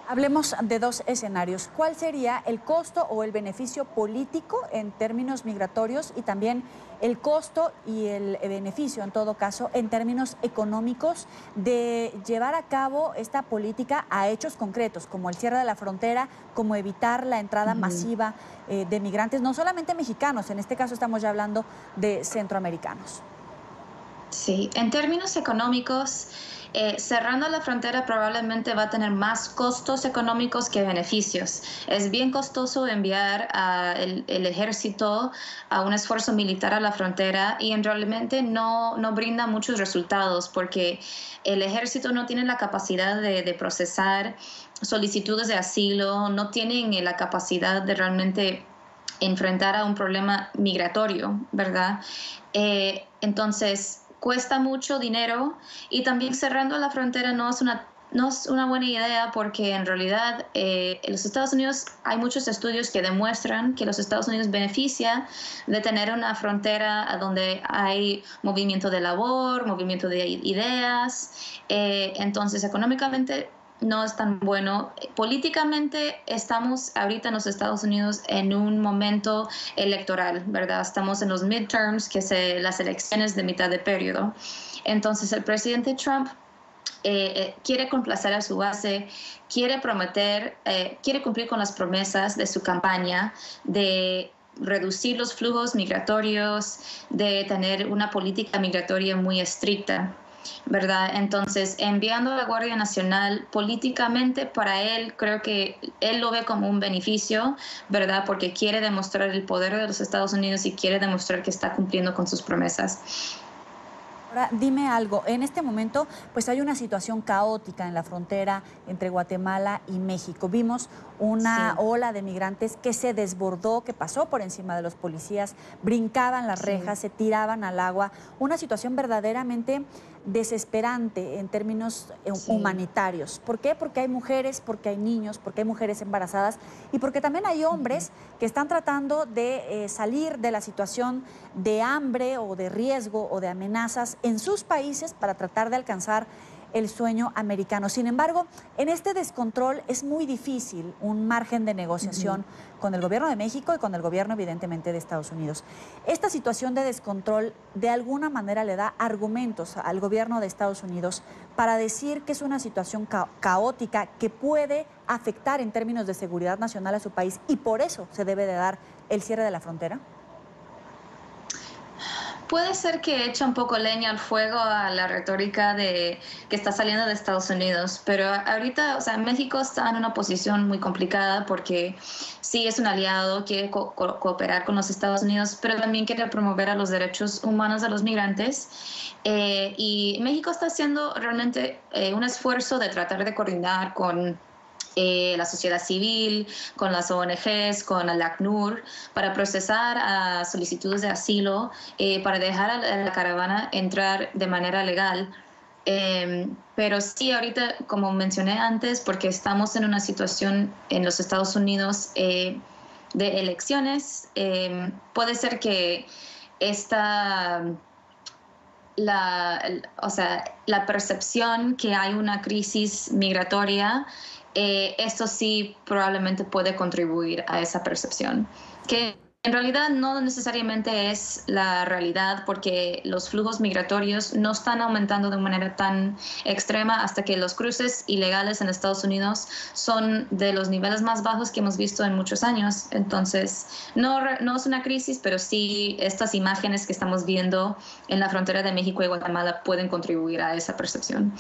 Hablemos de dos escenarios. ¿Cuál sería el costo o el beneficio político en términos migratorios y también el costo y el beneficio, en todo caso, en términos económicos de llevar a cabo esta política a hechos concretos, como el cierre de la frontera, como evitar la entrada masiva de migrantes, no solamente mexicanos, en este caso estamos ya hablando de centroamericanos?
Sí, en términos económicos, cerrando la frontera probablemente va a tener más costos económicos que beneficios. Es bien costoso enviar el ejército a un esfuerzo militar a la frontera y realmente no brinda muchos resultados porque el ejército no tiene la capacidad de procesar solicitudes de asilo, no tienen la capacidad de realmente enfrentar a un problema migratorio, ¿verdad? Entonces, cuesta mucho dinero y también cerrando la frontera no es una buena idea porque en realidad en los Estados Unidos hay muchos estudios que demuestran que los Estados Unidos beneficia de tener una frontera donde hay movimiento de labor, movimiento de ideas, entonces económicamente no es tan bueno. Políticamente estamos ahorita en los Estados Unidos en un momento electoral, ¿verdad? Estamos en los midterms, que es las elecciones de mitad de periodo. Entonces el presidente Trump quiere complacer a su base, quiere prometer, quiere cumplir con las promesas de su campaña de reducir los flujos migratorios, de tener una política migratoria muy estricta, ¿verdad? Entonces, enviando a la Guardia Nacional políticamente para él, creo que él lo ve como un beneficio, ¿verdad? Porque quiere demostrar el poder de los Estados Unidos y quiere demostrar que está cumpliendo con sus promesas.
Ahora, dime algo, en este momento pues hay una situación caótica en la frontera entre Guatemala y México. Vimos una ola de migrantes que se desbordó, que pasó por encima de los policías, brincaban las rejas, se tiraban al agua. Una situación verdaderamente desesperante en términos humanitarios. ¿Por qué? Porque hay mujeres, porque hay niños, porque hay mujeres embarazadas y porque también hay hombres que están tratando de salir de la situación de hambre o de riesgo o de amenazas en sus países para tratar de alcanzar el sueño americano. Sin embargo, en este descontrol es muy difícil un margen de negociación con el gobierno de México y con el gobierno, evidentemente, de Estados Unidos. Esta situación de descontrol de alguna manera le da argumentos al gobierno de Estados Unidos para decir que es una situación caótica que puede afectar en términos de seguridad nacional a su país y por eso se debe de dar el cierre de la frontera?
Puede ser que eche un poco leña al fuego a la retórica que está saliendo de Estados Unidos, pero ahorita, o sea, México está en una posición muy complicada porque sí es un aliado, quiere cooperar con los Estados Unidos, pero también quiere promover a los derechos humanos de los migrantes. Y México está haciendo realmente un esfuerzo de tratar de coordinar con la sociedad civil, con las ONGs, con el ACNUR, para procesar a solicitudes de asilo, para dejar a la caravana entrar de manera legal. Pero sí, ahorita, como mencioné antes, porque estamos en una situación en los Estados Unidos de elecciones, puede ser que la percepción que hay una crisis migratoria, esto sí probablemente puede contribuir a esa percepción, que en realidad no necesariamente es la realidad, porque los flujos migratorios no están aumentando de manera tan extrema hasta que los cruces ilegales en Estados Unidos son de los niveles más bajos que hemos visto en muchos años. Entonces, no es una crisis, pero sí estas imágenes que estamos viendo en la frontera de México y Guatemala pueden contribuir a esa percepción.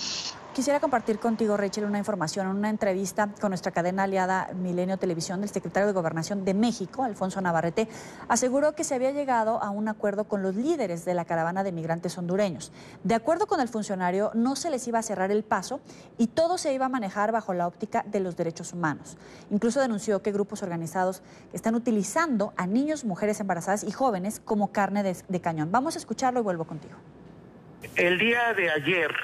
Quisiera compartir contigo, Rachel, una información. En una entrevista con nuestra cadena aliada Milenio Televisión, el secretario de Gobernación de México, Alfonso Navarrete, aseguró que se había llegado a un acuerdo con los líderes de la caravana de migrantes hondureños. De acuerdo con el funcionario, no se les iba a cerrar el paso y todo se iba a manejar bajo la óptica de los derechos humanos. Incluso denunció que grupos organizados están utilizando a niños, mujeres embarazadas y jóvenes como carne de cañón. Vamos a escucharlo y vuelvo contigo.
El día de ayer,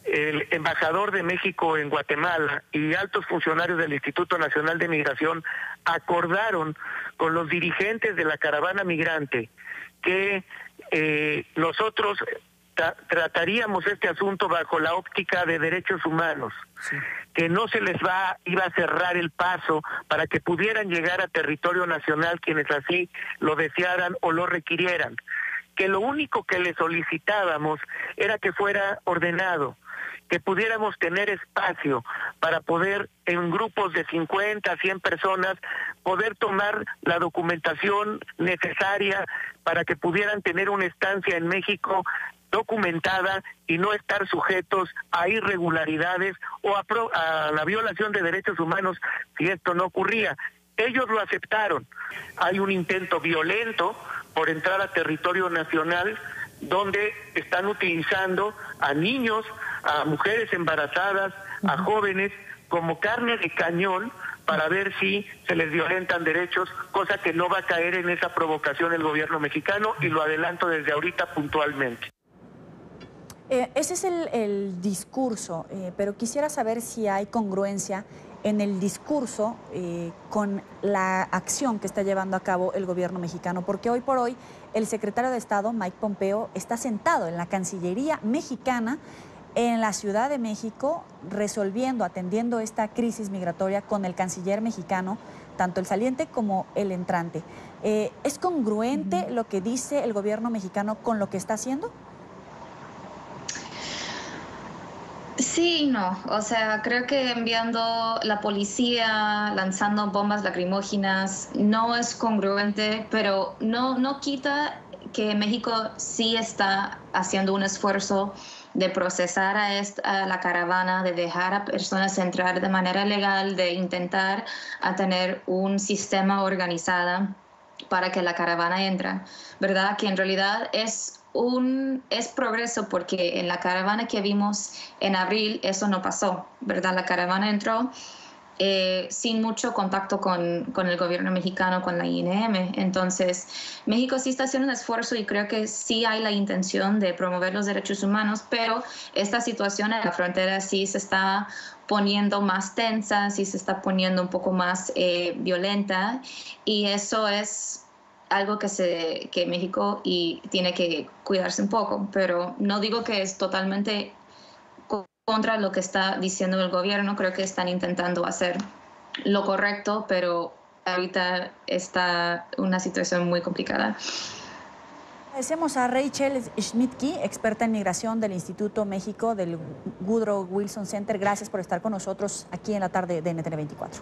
el embajador de México en Guatemala y altos funcionarios del Instituto Nacional de Migración acordaron con los dirigentes de la caravana migrante que nosotros trataríamos este asunto bajo la óptica de derechos humanos, sí, que no se les iba a cerrar el paso para que pudieran llegar a territorio nacional quienes así lo desearan o lo requirieran, que lo único que le solicitábamos era que fuera ordenado, que pudiéramos tener espacio para poder, en grupos de 50, 100 personas, poder tomar la documentación necesaria para que pudieran tener una estancia en México documentada y no estar sujetos a irregularidades o a la violación de derechos humanos si esto no ocurría. Ellos lo aceptaron. Hay un intento violento por entrar a territorio nacional donde están utilizando a niños, a mujeres embarazadas, a jóvenes como carne de cañón para ver si se les violentan derechos, cosa que no va a caer en esa provocación el gobierno mexicano, y lo adelanto desde ahorita puntualmente.
Ese es el discurso, pero quisiera saber si hay congruencia en el discurso con la acción que está llevando a cabo el gobierno mexicano, porque hoy por hoy el secretario de Estado, Mike Pompeo, está sentado en la Cancillería mexicana en la Ciudad de México, atendiendo esta crisis migratoria con el canciller mexicano, tanto el saliente como el entrante. ¿Es congruente lo que dice el gobierno mexicano con lo que está haciendo?
Sí y no. O sea, creo que enviando la policía, lanzando bombas lacrimógenas, no es congruente, pero no quita que México sí está haciendo un esfuerzo de procesar a la caravana, de dejar a personas entrar de manera legal, de intentar tener un sistema organizado para que la caravana entre, ¿verdad? Que en realidad es progreso, porque en la caravana que vimos en abril eso no pasó, ¿verdad? La caravana entró sin mucho contacto con el gobierno mexicano, con la INM. Entonces, México sí está haciendo un esfuerzo y creo que sí hay la intención de promover los derechos humanos, pero esta situación en la frontera sí se está poniendo más tensa, sí se está poniendo un poco más violenta, y eso es algo que México tiene que cuidarse un poco, pero no digo que es totalmente contra lo que está diciendo el gobierno. Creo que están intentando hacer lo correcto, pero ahorita está una situación muy complicada.
Agradecemos a Rachel Schmidtke, experta en migración del Instituto México del Woodrow Wilson Center. Gracias por estar con nosotros aquí en la tarde de NTN 24.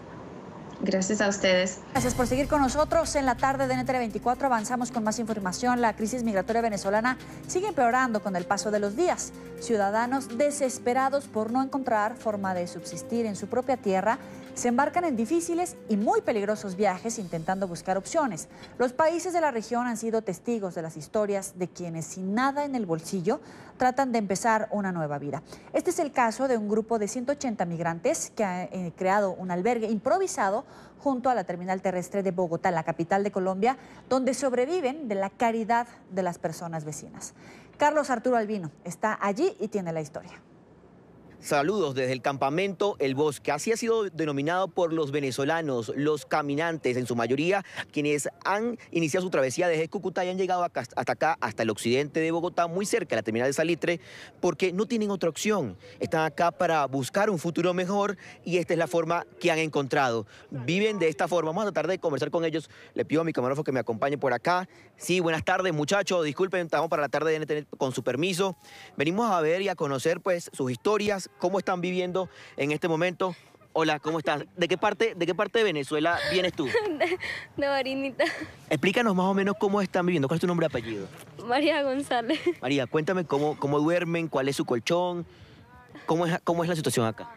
Gracias a ustedes.
Gracias por seguir con nosotros en la tarde de NTN 24. Avanzamos con más información. La crisis migratoria venezolana sigue empeorando con el paso de los días. Ciudadanos desesperados por no encontrar forma de subsistir en su propia tierra se embarcan en difíciles y muy peligrosos viajes intentando buscar opciones. Los países de la región han sido testigos de las historias de quienes sin nada en el bolsillo tratan de empezar una nueva vida. Este es el caso de un grupo de 180 migrantes que ha creado un albergue improvisado junto a la terminal terrestre de Bogotá, la capital de Colombia, donde sobreviven de la caridad de las personas vecinas. Carlos Arturo Albino está allí y tiene la historia.
Saludos desde el campamento El Bosque. Así ha sido denominado por los venezolanos, los caminantes, en su mayoría, quienes han iniciado su travesía desde Cúcuta y han llegado hasta acá, hasta el occidente de Bogotá, muy cerca de la terminal de Salitre, porque no tienen otra opción. Están acá para buscar un futuro mejor y esta es la forma que han encontrado. Viven de esta forma. Vamos a tratar de conversar con ellos. Le pido a mi camarógrafo que me acompañe por acá. Sí, buenas tardes, muchachos. Disculpen, estamos para la tarde de NTN, con su permiso. Venimos a ver y a conocer pues sus historias, cómo están viviendo en este momento. Hola, ¿cómo estás? ¿De qué parte de Venezuela vienes tú?
De Barinita.
Explícanos más o menos cómo están viviendo. ¿Cuál es tu nombre y apellido?
María González.
María, cuéntame cómo duermen, cuál es su colchón, cómo es la situación acá.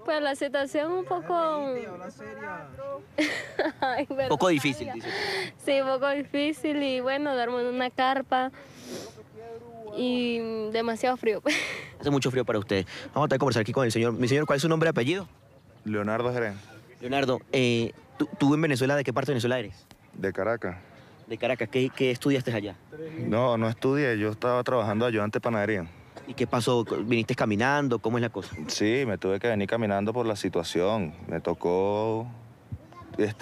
Pues la situación un poco... Ay,
un poco difícil, dice.
Sí, un poco difícil y bueno, duermo en una carpa y demasiado frío.
Hace mucho frío para usted. Vamos a tratar de conversar aquí con el señor. Mi señor, ¿cuál es su nombre y apellido?
Leonardo Jerez.
Leonardo, ¿tú en Venezuela, de qué parte de Venezuela eres?
De Caracas.
De Caracas, ¿qué estudiaste allá?
No estudié, yo estaba trabajando ayudante de panadería.
¿Y qué pasó? ¿Viniste caminando? ¿Cómo es la cosa?
Sí, me tuve que venir caminando por la situación. Me tocó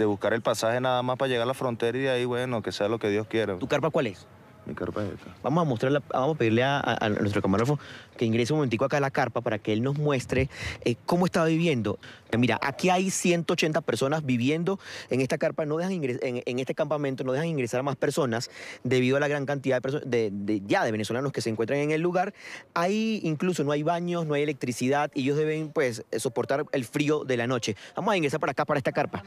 buscar el pasaje nada más para llegar a la frontera y de ahí, bueno, que sea lo que Dios quiera.
¿Tu carpa cuál es?
Mi carpa es esta.
Vamos a pedirle a nuestro camarógrafo que ingrese un momentico acá a la carpa para que él nos muestre cómo está viviendo. Mira, aquí hay 180 personas viviendo en esta carpa, no dejan en este campamento, no dejan ingresar a más personas debido a la gran cantidad de venezolanos que se encuentran en el lugar. Ahí incluso no hay baños, no hay electricidad y ellos deben pues soportar el frío de la noche. Vamos a ingresar para acá, para esta carpa.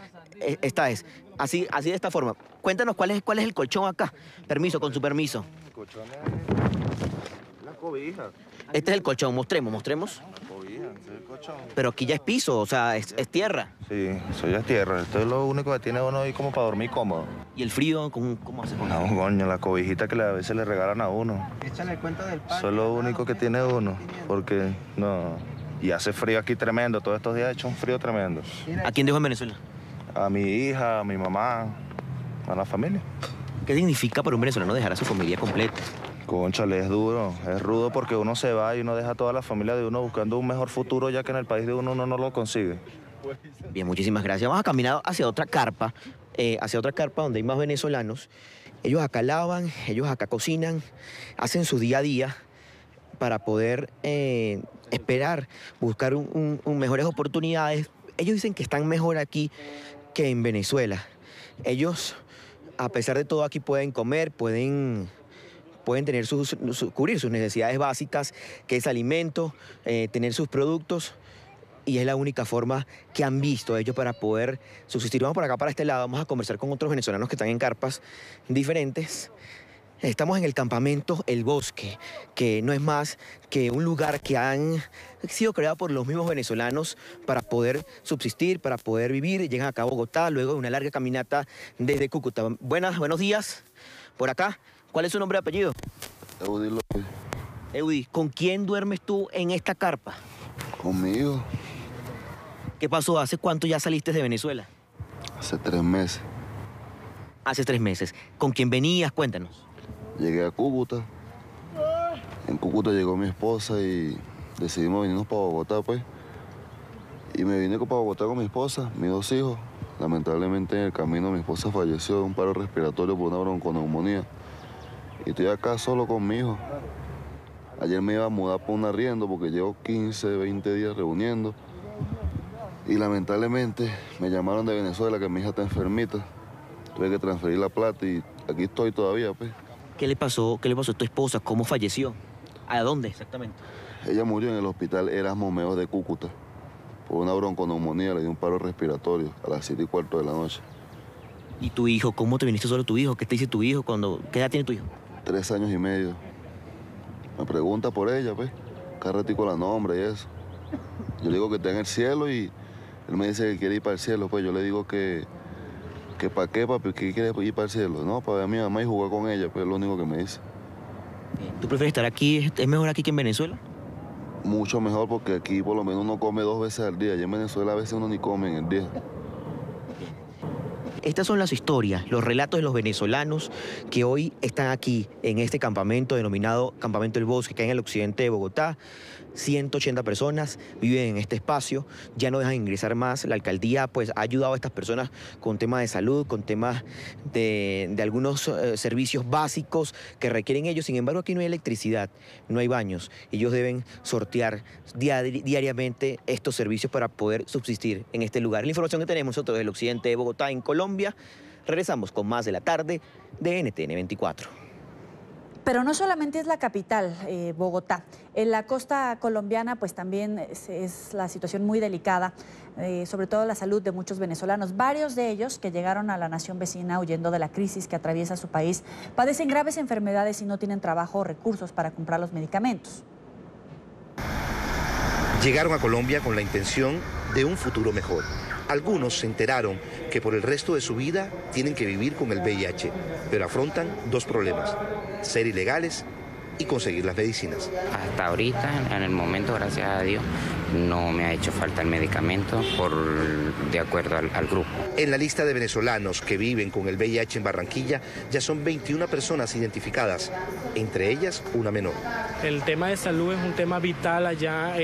Esta es, así de esta forma. Cuéntanos cuál es el colchón acá. Permiso, con su permiso.
El colchón es la cobija.
Este es el colchón, mostremos.
La cobija, ese es el colchón.
Pero aquí ya es piso, o sea, es tierra.
Sí, eso ya es tierra. Esto es lo único que tiene uno ahí como para dormir cómodo.
¿Y el frío? ¿Cómo hace con
eso? No, coño, la cobijita que a veces le regalan a uno.
Échale el cuento del pan.
Eso es lo único que tiene uno, porque no... Y hace frío aquí tremendo, todos estos días ha hecho un frío tremendo.
¿A quién dejó en Venezuela?
A mi hija, a mi mamá, a la familia.
¿Qué significa para un venezolano dejar a su familia completa?
Cónchale, es duro, es rudo porque uno se va y uno deja a toda la familia de uno buscando un mejor futuro, ya que en el país de uno no lo consigue.
Bien, muchísimas gracias. Vamos a caminar hacia otra carpa donde hay más venezolanos. Ellos acá lavan, ellos acá cocinan, hacen su día a día para poder esperar, buscar mejores oportunidades. Ellos dicen que están mejor aquí que en Venezuela. Ellos, a pesar de todo, aquí pueden comer, pueden tener cubrir sus necesidades básicas, que es alimento, tener sus productos, y es la única forma que han visto ellos para poder subsistir. Vamos por acá, para este lado, vamos a conversar con otros venezolanos que están en carpas diferentes. Estamos en el campamento El Bosque, que no es más que un lugar que han sido creado por los mismos venezolanos para poder subsistir, para poder vivir. Llegan acá a Bogotá luego de una larga caminata desde Cúcuta. Buenos días, por acá. ¿Cuál es su nombre y apellido?
Eudi López.
Eudi, ¿con quién duermes tú en esta carpa?
Conmigo.
¿Qué pasó? ¿Hace cuánto ya saliste de Venezuela?
Hace 3 meses.
Hace 3 meses. ¿Con quién venías? Cuéntanos.
Llegué a Cúcuta. En Cúcuta llegó mi esposa y decidimos venirnos para Bogotá, pues. Y me vine para Bogotá con mi esposa, mis 2 hijos. Lamentablemente en el camino mi esposa falleció de un paro respiratorio por una bronconeumonía. Y estoy acá solo con mi hijo. Ayer me iba a mudar por un arriendo porque llevo 15, 20 días reuniendo. Y lamentablemente me llamaron de Venezuela que mi hija está enfermita. Tuve que transferir la plata y aquí estoy todavía, pues.
¿Qué le pasó a tu esposa? ¿Cómo falleció? ¿A dónde exactamente?
Ella murió en el hospital Erasmo Meos de Cúcuta por una bronconeumonía, le dio un paro respiratorio a las 7:15 de la noche.
¿Y tu hijo? ¿Cómo te viniste solo tu hijo? ¿Qué te dice tu hijo qué edad tiene tu hijo?
3 años y medio. Me pregunta por ella, pues. Cada ratico la nombra y eso. Yo le digo que está en el cielo y él me dice que quiere ir para el cielo. Pues yo le digo que para qué, papi, que quiere ir para el cielo. No, para ver a mi mamá y jugar con ella, pues es lo único que me dice.
¿Tú prefieres estar aquí? ¿Es mejor aquí que en Venezuela?
Mucho mejor porque aquí por lo menos uno come 2 veces al día. Allá en Venezuela a veces uno ni come en el día.
Estas son las historias, los relatos de los venezolanos que hoy están aquí en este campamento denominado Campamento El Bosque, que hay en el occidente de Bogotá. 180 personas viven en este espacio, ya no dejan ingresar más. La alcaldía pues ha ayudado a estas personas con temas de salud, con temas de algunos servicios básicos que requieren ellos. Sin embargo, aquí no hay electricidad, no hay baños. Ellos deben sortear diariamente estos servicios para poder subsistir en este lugar. La información que tenemos nosotros del occidente de Bogotá, en Colombia. Regresamos con más de la tarde de NTN 24.
Pero no solamente es la capital, Bogotá. En la costa colombiana pues también es la situación muy delicada, sobre todo la salud de muchos venezolanos. Varios de ellos que llegaron a la nación vecina huyendo de la crisis que atraviesa su país padecen graves enfermedades y no tienen trabajo o recursos para comprar los medicamentos.
Llegaron a Colombia con la intención de un futuro mejor. Algunos se enteraron que por el resto de su vida tienen que vivir con el VIH, pero afrontan 2 problemas: ser ilegales y conseguir las medicinas.
Hasta ahorita, en el momento, gracias a Dios, no me ha hecho falta el medicamento de acuerdo al grupo.
En la lista de venezolanos que viven con el VIH en Barranquilla ya son 21 personas identificadas, entre ellas una menor.
El tema de salud es un tema vital allá,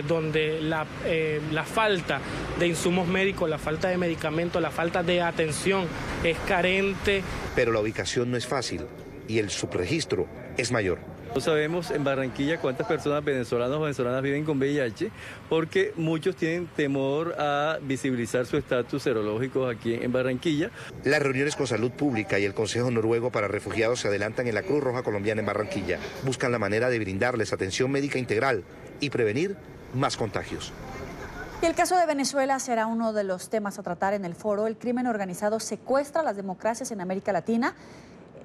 donde la falta de insumos médicos, la falta de medicamentos, la falta de atención es carente.
Pero la ubicación no es fácil y el subregistro es mayor.
No sabemos en Barranquilla cuántas personas venezolanas o venezolanas viven con VIH, porque muchos tienen temor a visibilizar su estatus serológico aquí en Barranquilla.
Las reuniones con Salud Pública y el Consejo Noruego para Refugiados se adelantan en la Cruz Roja Colombiana en Barranquilla. Buscan la manera de brindarles atención médica integral y prevenir más contagios.
Y el caso de Venezuela será uno de los temas a tratar en el foro. El crimen organizado secuestra las democracias en América Latina,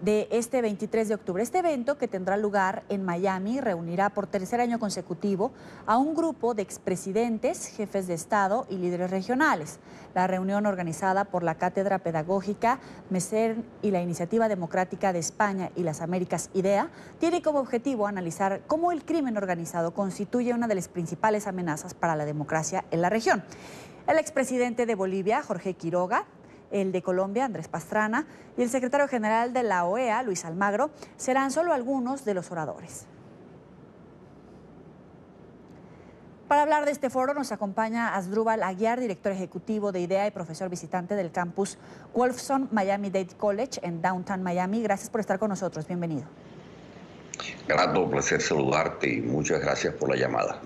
de este 23 de octubre. Este evento, que tendrá lugar en Miami, reunirá por 3er año consecutivo a un grupo de expresidentes, jefes de Estado y líderes regionales. La reunión, organizada por la Cátedra Pedagógica MESER y la Iniciativa Democrática de España y las Américas, IDEA, tiene como objetivo analizar cómo el crimen organizado constituye una de las principales amenazas para la democracia en la región. El expresidente de Bolivia, Jorge Quiroga, el de Colombia, Andrés Pastrana, y el secretario general de la OEA, Luis Almagro, serán solo algunos de los oradores. Para hablar de este foro nos acompaña Asdrúbal Aguiar, director ejecutivo de IDEA y profesor visitante del campus Wolfson Miami-Dade College en Downtown Miami. Gracias por estar con nosotros. Bienvenido.
Grato, placer saludarte y muchas gracias por la llamada.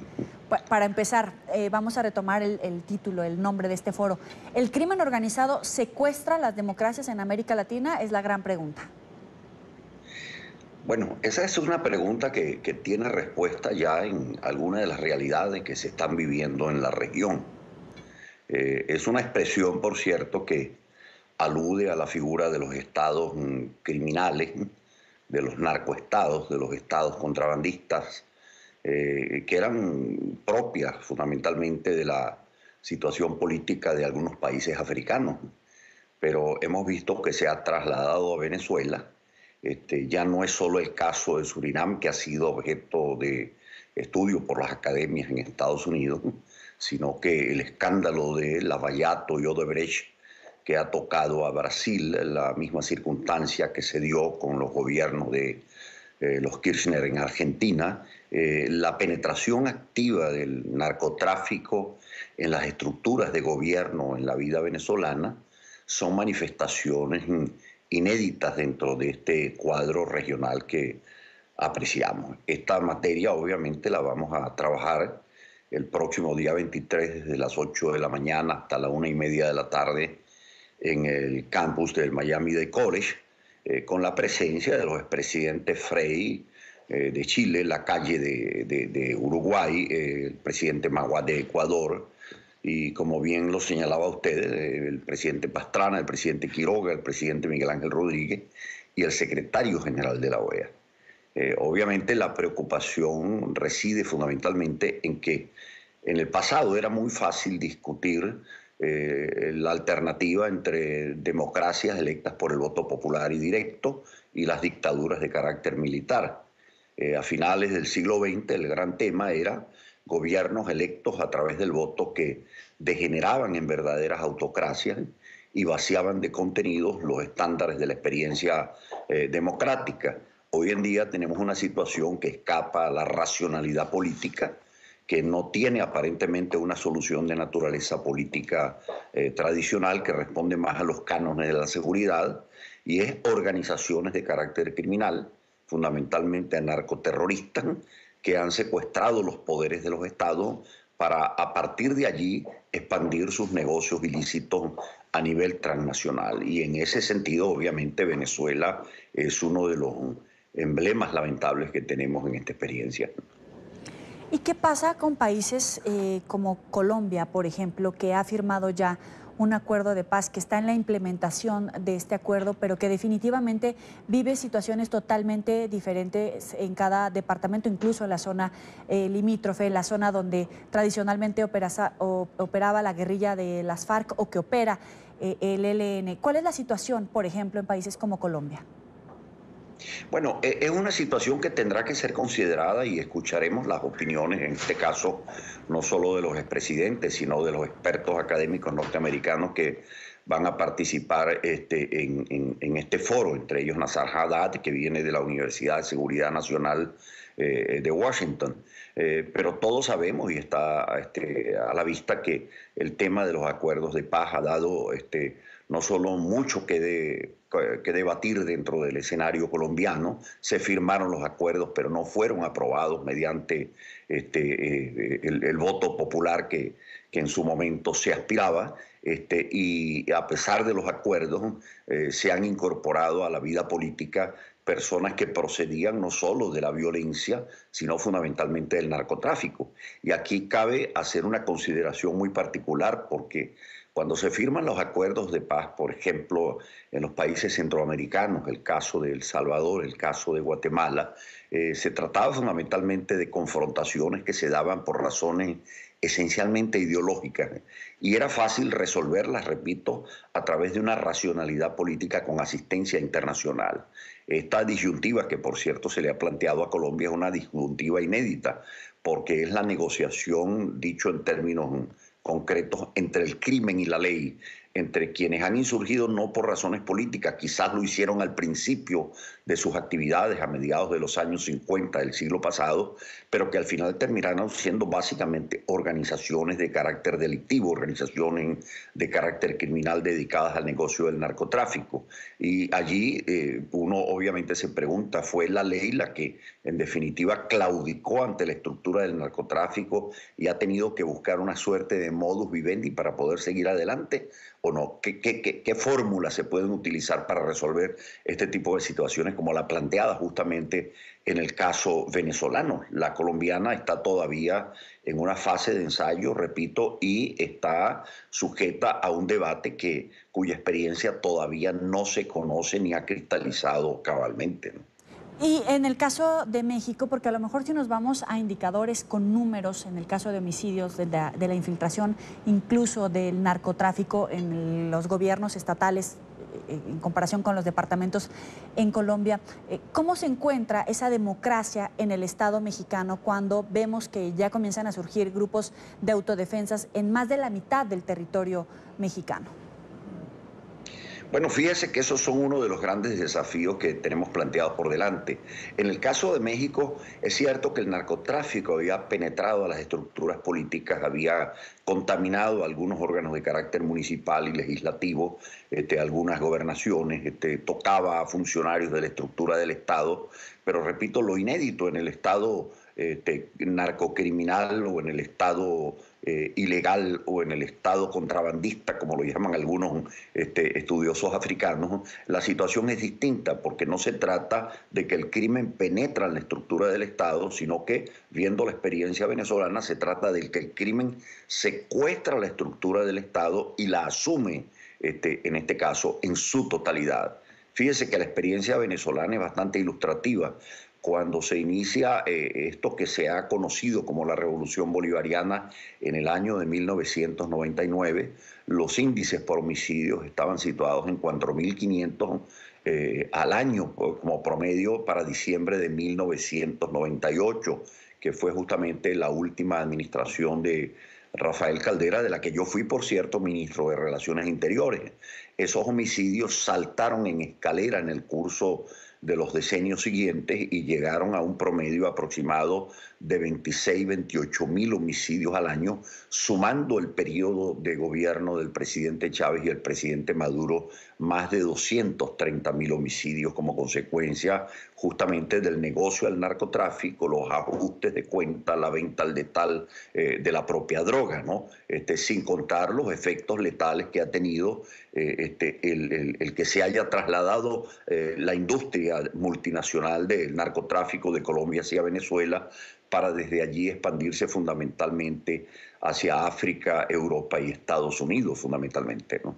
Para empezar, vamos a retomar el título, el nombre de este foro. ¿El crimen organizado secuestra las democracias en América Latina? Es la gran pregunta.
Bueno, esa es una pregunta que tiene respuesta ya en algunas de las realidades que se están viviendo en la región. Es una expresión, por cierto, que alude a la figura de los estados criminales, de los narcoestados, de los estados contrabandistas, que eran propias fundamentalmente de la situación política de algunos países africanos. Pero hemos visto que se ha trasladado a Venezuela. Ya no es solo el caso de Surinam, que ha sido objeto de estudio por las academias en Estados Unidos, sino que el escándalo de Lavallato y Odebrecht, que ha tocado a Brasil, la misma circunstancia que se dio con los gobiernos de los Kirchner en Argentina, la penetración activa del narcotráfico en las estructuras de gobierno en la vida venezolana, son manifestaciones inéditas dentro de este cuadro regional que apreciamos. Esta materia obviamente la vamos a trabajar el próximo día 23 desde las 8 de la mañana hasta la 1:30 de la tarde en el campus del Miami-Dade College, con la presencia de los expresidentes Frei de Chile, Lacalle de Uruguay, el presidente Magua de Ecuador, y como bien lo señalaba usted, el presidente Pastrana, el presidente Quiroga, el presidente Miguel Ángel Rodríguez y el secretario general de la OEA. Obviamente la preocupación reside fundamentalmente en que en el pasado era muy fácil discutir la alternativa entre democracias electas por el voto popular y directo y las dictaduras de carácter militar. A finales del siglo XX el gran tema era gobiernos electos a través del voto que degeneraban en verdaderas autocracias y vaciaban de contenidos los estándares de la experiencia democrática. Hoy en día tenemos una situación que escapa a la racionalidad política, que no tiene aparentemente una solución de naturaleza política tradicional, que responde más a los cánones de la seguridad, y es organizaciones de carácter criminal, fundamentalmente narcoterroristas, que han secuestrado los poderes de los estados para a partir de allí expandir sus negocios ilícitos a nivel transnacional. Y en ese sentido, obviamente, Venezuela es uno de los emblemas lamentables que tenemos en esta experiencia.
¿Y qué pasa con países como Colombia, por ejemplo, que ha firmado ya un acuerdo de paz, que está en la implementación de este acuerdo, pero que definitivamente vive situaciones totalmente diferentes en cada departamento, incluso en la zona limítrofe, en la zona donde tradicionalmente operaba la guerrilla de las FARC o que opera el ELN? ¿Cuál es la situación, por ejemplo, en países como Colombia?
Bueno, es una situación que tendrá que ser considerada y escucharemos las opiniones, en este caso, no solo de los expresidentes, sino de los expertos académicos norteamericanos que van a participar en este foro, entre ellos Nazar Haddad, que viene de la Universidad de Seguridad Nacional de Washington. Pero todos sabemos y está a la vista que el tema de los acuerdos de paz ha dado no solo mucho que debatir dentro del escenario colombiano. Se firmaron los acuerdos, pero no fueron aprobados mediante el voto popular que en su momento se aspiraba. Y a pesar de los acuerdos, se han incorporado a la vida política personas que procedían no solo de la violencia, sino fundamentalmente del narcotráfico. Y aquí cabe hacer una consideración muy particular, porque cuando se firman los acuerdos de paz, por ejemplo, en los países centroamericanos, el caso de El Salvador, el caso de Guatemala, se trataba fundamentalmente de confrontaciones que se daban por razones esencialmente ideológicas, y era fácil resolverlas, repito, a través de una racionalidad política con asistencia internacional. Esta disyuntiva, que por cierto se le ha planteado a Colombia, es una disyuntiva inédita, porque es la negociación, dicho en términos concretos, entre el crimen y la ley, entre quienes han insurgido no por razones políticas, quizás lo hicieron al principio de sus actividades a mediados de los años 50 del siglo pasado, pero que al final terminaron siendo básicamente organizaciones de carácter delictivo, organizaciones de carácter criminal dedicadas al negocio del narcotráfico. Y allí uno obviamente se pregunta, ¿fue la ley la que en definitiva claudicó ante la estructura del narcotráfico y ha tenido que buscar una suerte de modus vivendi para poder seguir adelante? ¿O no? ¿Qué fórmulas se pueden utilizar para resolver este tipo de situaciones como la planteada justamente en el caso venezolano? La colombiana está todavía en una fase de ensayo, repito, y está sujeta a un debate cuya experiencia todavía no se conoce ni ha cristalizado cabalmente, ¿no?
Y en el caso de México, porque a lo mejor si nos vamos a indicadores con números, en el caso de homicidios, de la infiltración, incluso del narcotráfico en los gobiernos estatales, en comparación con los departamentos en Colombia, ¿cómo se encuentra esa democracia en el Estado mexicano cuando vemos que ya comienzan a surgir grupos de autodefensas en más de la mitad del territorio mexicano?
Bueno, fíjese que esos son uno de los grandes desafíos que tenemos planteados por delante. En el caso de México, es cierto que el narcotráfico había penetrado a las estructuras políticas, había contaminado algunos órganos de carácter municipal y legislativo, algunas gobernaciones, tocaba a funcionarios de la estructura del Estado, pero repito, lo inédito en el Estado narcocriminal o en el estado ilegal o en el estado contrabandista, como lo llaman algunos estudiosos africanos, la situación es distinta porque no se trata de que el crimen penetra en la estructura del Estado, sino que, viendo la experiencia venezolana, se trata de que el crimen secuestra la estructura del Estado y la asume, en este caso, en su totalidad. Fíjese que la experiencia venezolana es bastante ilustrativa. Cuando se inicia esto que se ha conocido como la Revolución Bolivariana en el año de 1999, los índices por homicidios estaban situados en 4.500 al año como promedio para diciembre de 1998, que fue justamente la última administración de Rafael Caldera, de la que yo fui, por cierto, ministro de Relaciones Interiores. Esos homicidios saltaron en escalera en el curso de los decenios siguientes y llegaron a un promedio aproximado de 26, 28 mil homicidios al año, sumando el periodo de gobierno del presidente Chávez y el presidente Maduro, más de 230 mil homicidios como consecuencia justamente del negocio del narcotráfico, los ajustes de cuenta, la venta al detal de la propia droga, ¿no? Sin contar los efectos letales que ha tenido el que se haya trasladado la industria multinacional del narcotráfico de Colombia hacia Venezuela, para desde allí expandirse fundamentalmente hacia África, Europa y Estados Unidos, fundamentalmente, ¿no?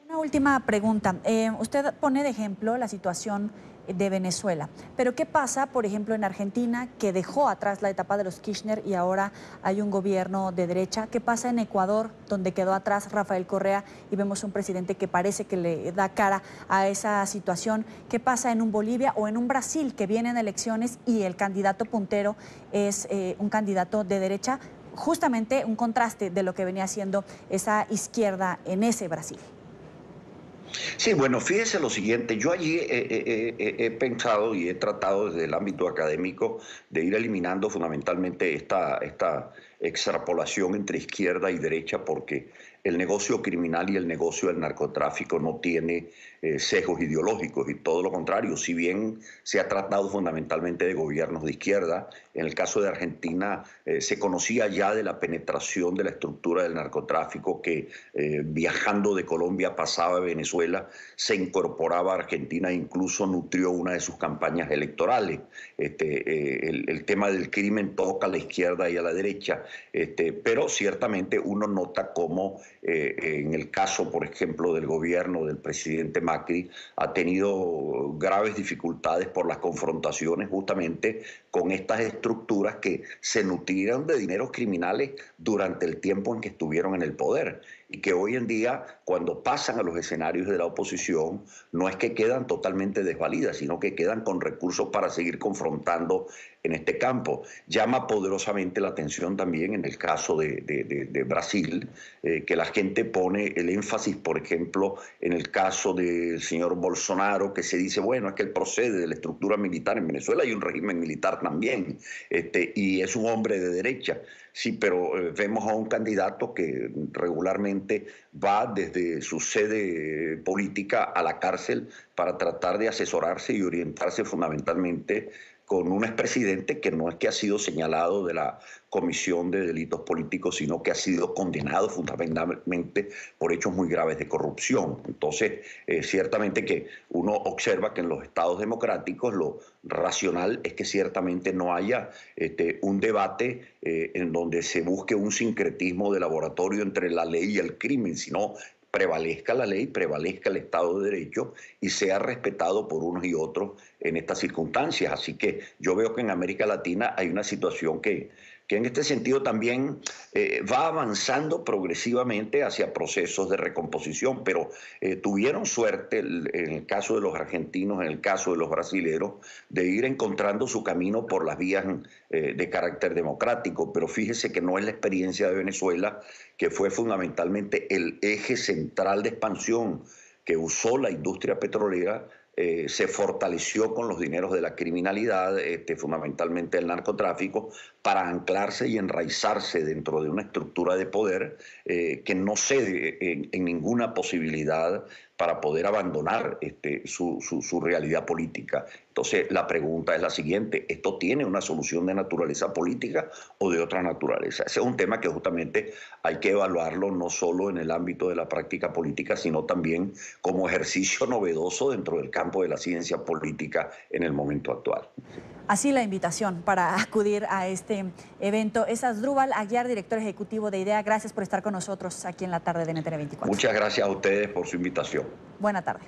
Una última pregunta. Usted pone de ejemplo la situación de Venezuela, pero ¿qué pasa, por ejemplo, en Argentina, que dejó atrás la etapa de los Kirchner y ahora hay un gobierno de derecha? ¿Qué pasa en Ecuador, donde quedó atrás Rafael Correa y vemos un presidente que parece que le da cara a esa situación? ¿Qué pasa en un Bolivia o en un Brasil, que vienen elecciones y el candidato puntero es un candidato de derecha? Justamente un contraste de lo que venía haciendo esa izquierda en ese Brasil.
Sí, bueno, fíjese lo siguiente, yo allí he pensado y he tratado desde el ámbito académico de ir eliminando fundamentalmente esta extrapolación entre izquierda y derecha, porque el negocio criminal y el negocio del narcotráfico no tiene sesgos ideológicos, y todo lo contrario. Si bien se ha tratado fundamentalmente de gobiernos de izquierda, en el caso de Argentina se conocía ya de la penetración de la estructura del narcotráfico que viajando de Colombia pasaba a Venezuela, se incorporaba a Argentina e incluso nutrió una de sus campañas electorales. El tema del crimen toca a la izquierda y a la derecha, pero ciertamente uno nota cómo en el caso, por ejemplo, del gobierno del presidente Macri, ha tenido graves dificultades por las confrontaciones justamente con estas estructuras que se nutrieron de dineros criminales durante el tiempo en que estuvieron en el poder, y que hoy en día, cuando pasan a los escenarios de la oposición, no es que quedan totalmente desvalidas, sino que quedan con recursos para seguir confrontando en este campo. Llama poderosamente la atención también en el caso de Brasil, que la gente pone el énfasis, por ejemplo, en el caso del señor Bolsonaro, que se dice, bueno, es que él procede de la estructura militar. En Venezuela hay un régimen militar también, y es un hombre de derecha. Sí, pero vemos a un candidato que regularmente va desde su sede política a la cárcel para tratar de asesorarse y orientarse fundamentalmente con un expresidente que no es que ha sido señalado de la Comisión de Delitos Políticos, sino que ha sido condenado fundamentalmente por hechos muy graves de corrupción. Entonces, ciertamente que uno observa que en los estados democráticos lo racional es que ciertamente no haya un debate en donde se busque un sincretismo de laboratorio entre la ley y el crimen, sino prevalezca la ley, prevalezca el Estado de Derecho y sea respetado por unos y otros en estas circunstancias. Así que yo veo que en América Latina hay una situación que en este sentido también va avanzando progresivamente hacia procesos de recomposición, pero tuvieron suerte en el caso de los argentinos, en el caso de los brasileros, de ir encontrando su camino por las vías de carácter democrático. Pero fíjese que no es la experiencia de Venezuela, que fue fundamentalmente el eje central de expansión que usó la industria petrolera. Se fortaleció con los dineros de la criminalidad, fundamentalmente el narcotráfico, para anclarse y enraizarse dentro de una estructura de poder que no cede en ninguna posibilidad para poder abandonar su realidad política. Entonces, la pregunta es la siguiente: ¿esto tiene una solución de naturaleza política o de otra naturaleza? Ese es un tema que justamente hay que evaluarlo no solo en el ámbito de la práctica política, sino también como ejercicio novedoso dentro del campo de la ciencia política en el momento actual.
Así la invitación para acudir a este evento es Asdrúbal Aguiar, director ejecutivo de IDEA. Gracias por estar con nosotros aquí en la tarde de NTN 24.
Muchas gracias a ustedes por su invitación.
Buena tarde.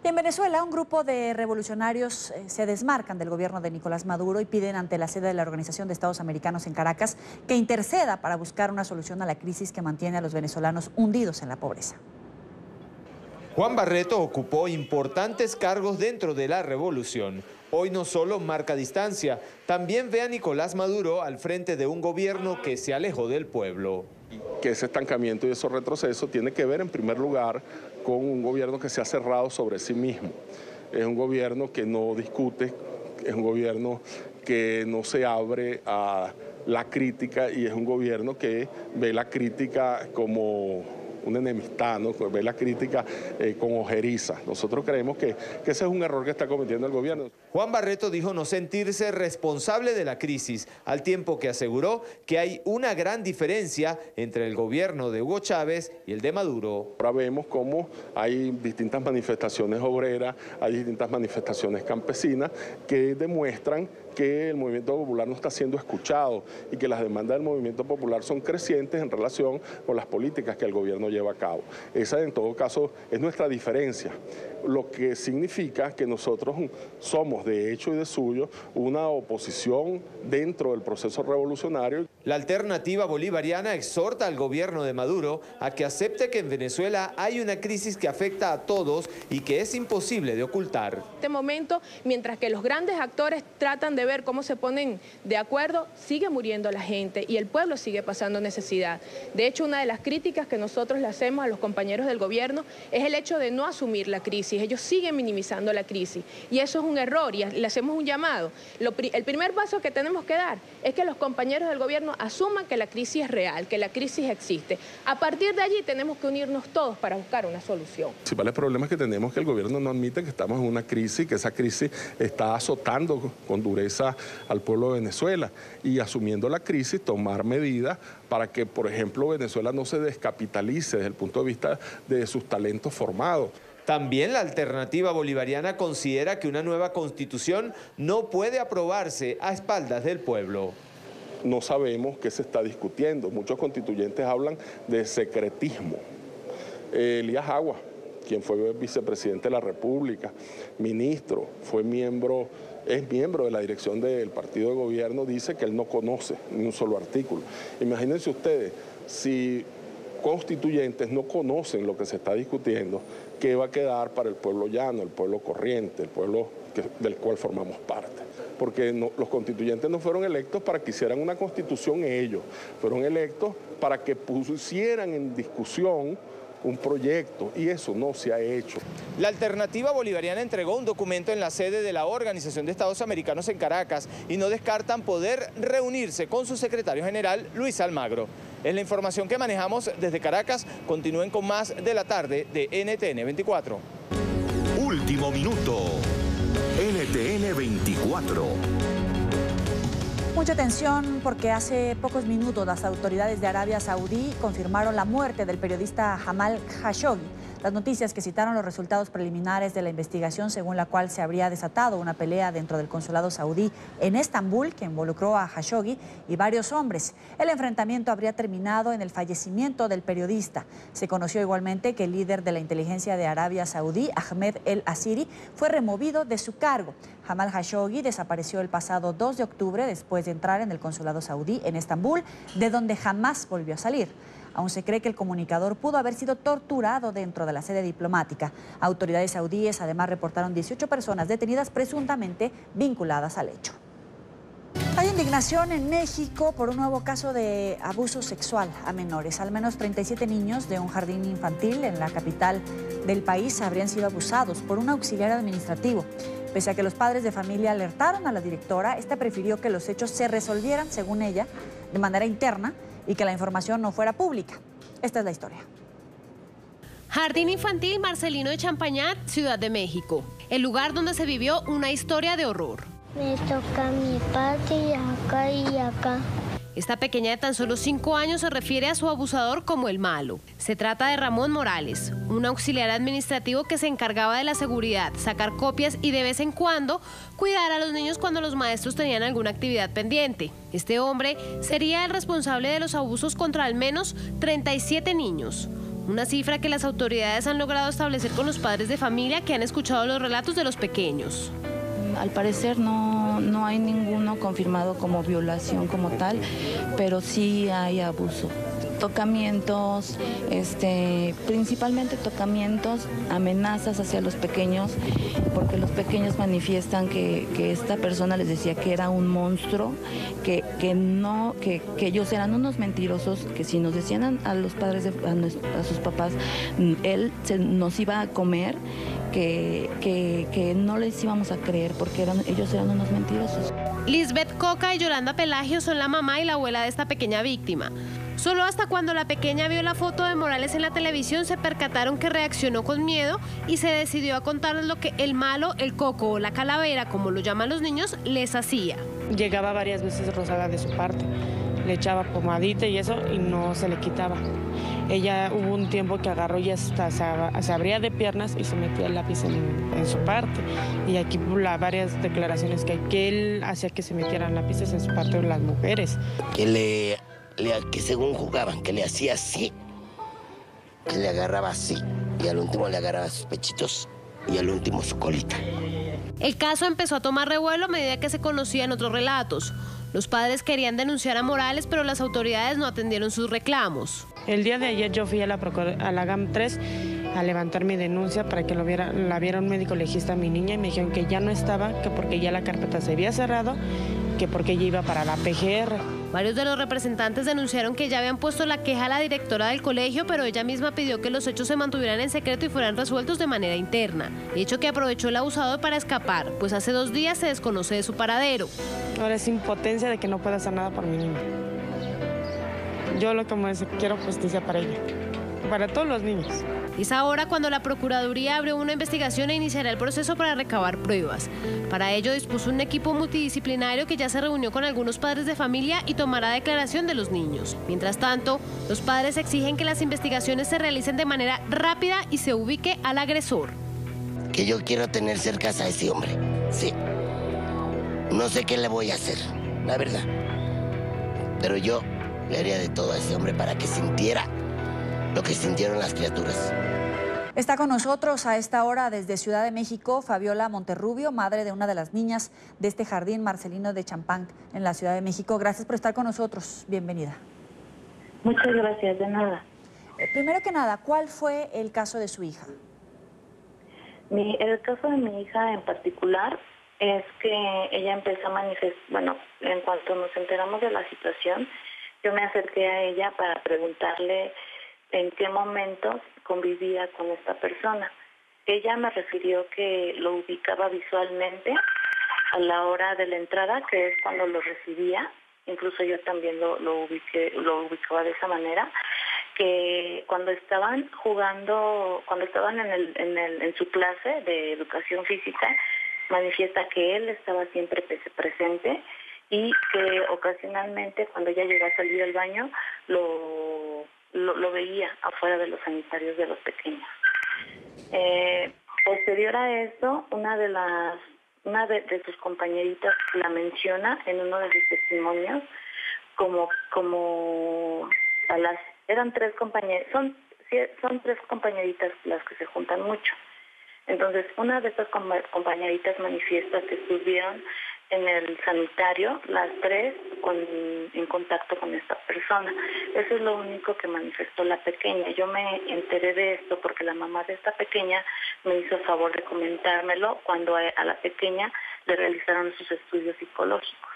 Y en Venezuela, un grupo de revolucionarios se desmarcan del gobierno de Nicolás Maduro y piden ante la sede de la Organización de Estados Americanos en Caracas que interceda para buscar una solución a la crisis que mantiene a los venezolanos hundidos en la pobreza.
Juan Barreto ocupó importantes cargos dentro de la revolución. Hoy no solo marca distancia, también ve a Nicolás Maduro al frente de un gobierno que se alejó del pueblo.
Que ese estancamiento y esos retrocesos tiene que ver en primer lugar con un gobierno que se ha cerrado sobre sí mismo. Es un gobierno que no discute, es un gobierno que no se abre a la crítica y es un gobierno que ve la crítica como una enemistad, ¿no? Ve la crítica con ojeriza. Nosotros creemos que ese es un error que está cometiendo el gobierno.
Juan Barreto dijo no sentirse responsable de la crisis, al tiempo que aseguró que hay una gran diferencia entre el gobierno de Hugo Chávez y el de Maduro.
Ahora vemos cómo hay distintas manifestaciones obreras, hay distintas manifestaciones campesinas que demuestran que el movimiento popular no está siendo escuchado y que las demandas del movimiento popular son crecientes en relación con las políticas que el gobierno lleva a cabo. Esa, en todo caso, es nuestra diferencia, lo que significa que nosotros somos, de hecho y de suyo, una oposición dentro del proceso revolucionario.
La Alternativa Bolivariana exhorta al gobierno de Maduro a que acepte que en Venezuela hay una crisis que afecta a todos y que es imposible de ocultar.
En este momento, mientras que los grandes actores tratan de ver cómo se ponen de acuerdo, sigue muriendo la gente y el pueblo sigue pasando necesidad. De hecho, una de las críticas que nosotros le hacemos a los compañeros del gobierno es el hecho de no asumir la crisis. Ellos siguen minimizando la crisis y eso es un error y le hacemos un llamado. El primer paso que tenemos que dar es que los compañeros del gobierno asuman que la crisis es real, que la crisis existe. A partir de allí tenemos que unirnos todos para buscar una solución.
Los principales problemas que tenemos es que el gobierno no admite que estamos en una crisis, que esa crisis está azotando con dureza al pueblo de Venezuela y asumiendo la crisis tomar medidas para que, por ejemplo, Venezuela no se descapitalice desde el punto de vista de sus talentos formados.
También la Alternativa Bolivariana considera que una nueva constitución no puede aprobarse a espaldas del pueblo.
No sabemos qué se está discutiendo. Muchos constituyentes hablan de secretismo. Elías Agua, quien fue vicepresidente de la República, ministro, es miembro de la dirección del partido de gobierno, dice que él no conoce ni un solo artículo. Imagínense ustedes, si constituyentes no conocen lo que se está discutiendo, ¿qué va a quedar para el pueblo llano, el pueblo corriente, el pueblo del cual formamos parte? Porque los constituyentes no fueron electos para que hicieran una constitución ellos, fueron electos para que pusieran en discusión un proyecto y eso no se ha hecho.
La Alternativa Bolivariana entregó un documento en la sede de la Organización de Estados Americanos en Caracas y no descartan poder reunirse con su secretario general, Luis Almagro. Es la información que manejamos desde Caracas. Continúen con más de la tarde de NTN 24.
Último minuto. NTN 24.
Mucha atención porque hace pocos minutos las autoridades de Arabia Saudí confirmaron la muerte del periodista Jamal Khashoggi. Las noticias que citaron los resultados preliminares de la investigación según la cual se habría desatado una pelea dentro del consulado saudí en Estambul que involucró a Khashoggi y varios hombres. El enfrentamiento habría terminado en el fallecimiento del periodista. Se conoció igualmente que el líder de la inteligencia de Arabia Saudí, Ahmed El Asiri, fue removido de su cargo. Jamal Khashoggi desapareció el pasado 2 de octubre después de entrar en el consulado saudí en Estambul, de donde jamás volvió a salir. Aún se cree que el comunicador pudo haber sido torturado dentro de la sede diplomática. Autoridades saudíes además reportaron 18 personas detenidas presuntamente vinculadas al hecho. Hay indignación en México por un nuevo caso de abuso sexual a menores. Al menos 37 niños de un jardín infantil en la capital del país habrían sido abusados por un auxiliar administrativo. Pese a que los padres de familia alertaron a la directora, esta prefirió que los hechos se resolvieran, según ella, de manera interna y que la información no fuera pública. Esta es la historia.
Jardín Infantil Marcelino de Champañat, Ciudad de México. El lugar donde se vivió una historia de horror.
Me toca mi parte y acá y acá.
Esta pequeña de tan solo 5 años se refiere a su abusador como el malo. Se trata de Ramón Morales, un auxiliar administrativo que se encargaba de la seguridad, sacar copias y de vez en cuando cuidar a los niños cuando los maestros tenían alguna actividad pendiente. Este hombre sería el responsable de los abusos contra al menos 37 niños. Una cifra que las autoridades han logrado establecer con los padres de familia que han escuchado los relatos de los pequeños.
Al parecer no hay ninguno confirmado como violación como tal, pero sí hay abuso. Tocamientos, principalmente tocamientos, amenazas hacia los pequeños, porque los pequeños manifiestan que esta persona les decía que era un monstruo, que ellos eran unos mentirosos, que si nos decían a los padres, a sus papás, él nos iba a comer, que no les íbamos a creer porque ellos eran unos mentirosos.
Lisbeth Coca y Yolanda Pelagio son la mamá y la abuela de esta pequeña víctima. Solo hasta cuando la pequeña vio la foto de Morales en la televisión se percataron que reaccionó con miedo y se decidió a contarles lo que el malo, el coco o la calavera, como lo llaman los niños, les hacía.
Llegaba varias veces rosada de su parte, le echaba pomadita y eso y no se le quitaba. Ella hubo un tiempo que agarró y hasta se abría de piernas y se metía el lápiz en su parte. Y aquí varias declaraciones que él hacía que se metieran lápices en su parte de las mujeres.
Que según jugaban, que le hacía así, que le agarraba así, y al último le agarraba sus pechitos y al último su colita.
El caso empezó a tomar revuelo a medida que se conocían otros relatos. Los padres querían denunciar a Morales, pero las autoridades no atendieron sus reclamos.
El día de ayer yo fui a la GAM 3 a levantar mi denuncia para que la viera un médico legista a mi niña y me dijeron que ya no estaba, que porque ya la carpeta se había cerrado, que porque ella iba para la PGR.
Varios de los representantes denunciaron que ya habían puesto la queja a la directora del colegio, pero ella misma pidió que los hechos se mantuvieran en secreto y fueran resueltos de manera interna. Hecho que aprovechó el abusador para escapar, pues hace 2 días se desconoce de su paradero.
Ahora es impotencia de que no pueda hacer nada por mi niña. Yo lo que quiero justicia para ella, para todos los niños.
Es ahora cuando la Procuraduría abrió una investigación e iniciará el proceso para recabar pruebas. Para ello dispuso un equipo multidisciplinario que ya se reunió con algunos padres de familia y tomará declaración de los niños. Mientras tanto, los padres exigen que las investigaciones se realicen de manera rápida y se ubique al agresor.
Que yo quiero tener cerca a ese hombre, sí. No sé qué le voy a hacer, la verdad. Pero yo le haría de todo a ese hombre para que sintiera lo que sintieron las criaturas.
Está con nosotros a esta hora desde Ciudad de México Fabiola Monterrubio, madre de una de las niñas de este jardín Marcelino de Champañat en la Ciudad de México. Gracias por estar con nosotros. Bienvenida.
Muchas gracias, de nada.
Primero que nada, ¿cuál fue el caso de su hija?
El caso de mi hija en particular es que ella empezó a manifestar, en cuanto nos enteramos de la situación, yo me acerqué a ella para preguntarle en qué momentos convivía con esta persona. Ella me refirió que lo ubicaba visualmente a la hora de la entrada, que es cuando lo recibía. Incluso yo también lo ubicaba de esa manera, que cuando estaban jugando, cuando estaban en su clase de educación física, manifiesta que él estaba siempre presente y que ocasionalmente cuando ella llegó a salir del baño lo veía afuera de los sanitarios de los pequeños. Posterior a esto, una de sus compañeritas la menciona en uno de sus testimonios eran 3 compañeras, son 3 compañeritas las que se juntan mucho. Entonces, una de estas compañeritas manifiesta que estuvieron en el sanitario, las 3 en contacto con esta persona. Eso es lo único que manifestó la pequeña. Yo me enteré de esto porque la mamá de esta pequeña me hizo el favor de comentármelo cuando a la pequeña le realizaron sus estudios psicológicos.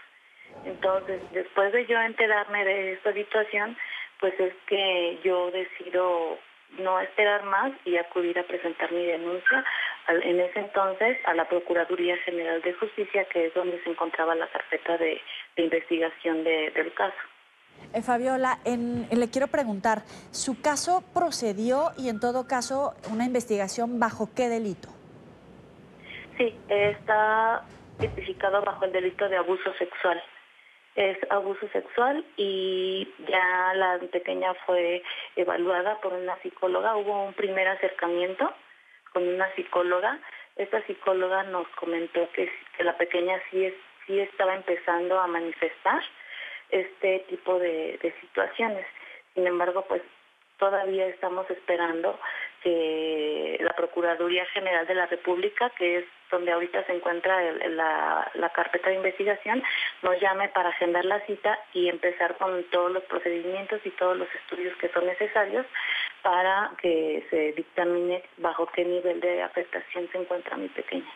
Entonces, después de yo enterarme de esta situación, pues es que yo decido no esperar más y acudir a presentar mi denuncia en ese entonces a la Procuraduría General de Justicia, que es donde se encontraba la carpeta de investigación del caso.
Fabiola, le quiero preguntar, ¿su caso procedió y en todo caso una investigación bajo qué delito?
Sí, está tipificado bajo el delito de abuso sexual. Es abuso sexual y ya la pequeña fue evaluada por una psicóloga. Hubo un primer acercamiento con una psicóloga. Esta psicóloga nos comentó que la pequeña sí estaba empezando a manifestar este tipo de situaciones. Sin embargo, pues todavía estamos esperando que la Procuraduría General de la República, que es donde ahorita se encuentra la carpeta de investigación, nos llame para agendar la cita y empezar con todos los procedimientos y todos los estudios que son necesarios para que se dictamine bajo qué nivel de afectación se encuentra mi pequeña.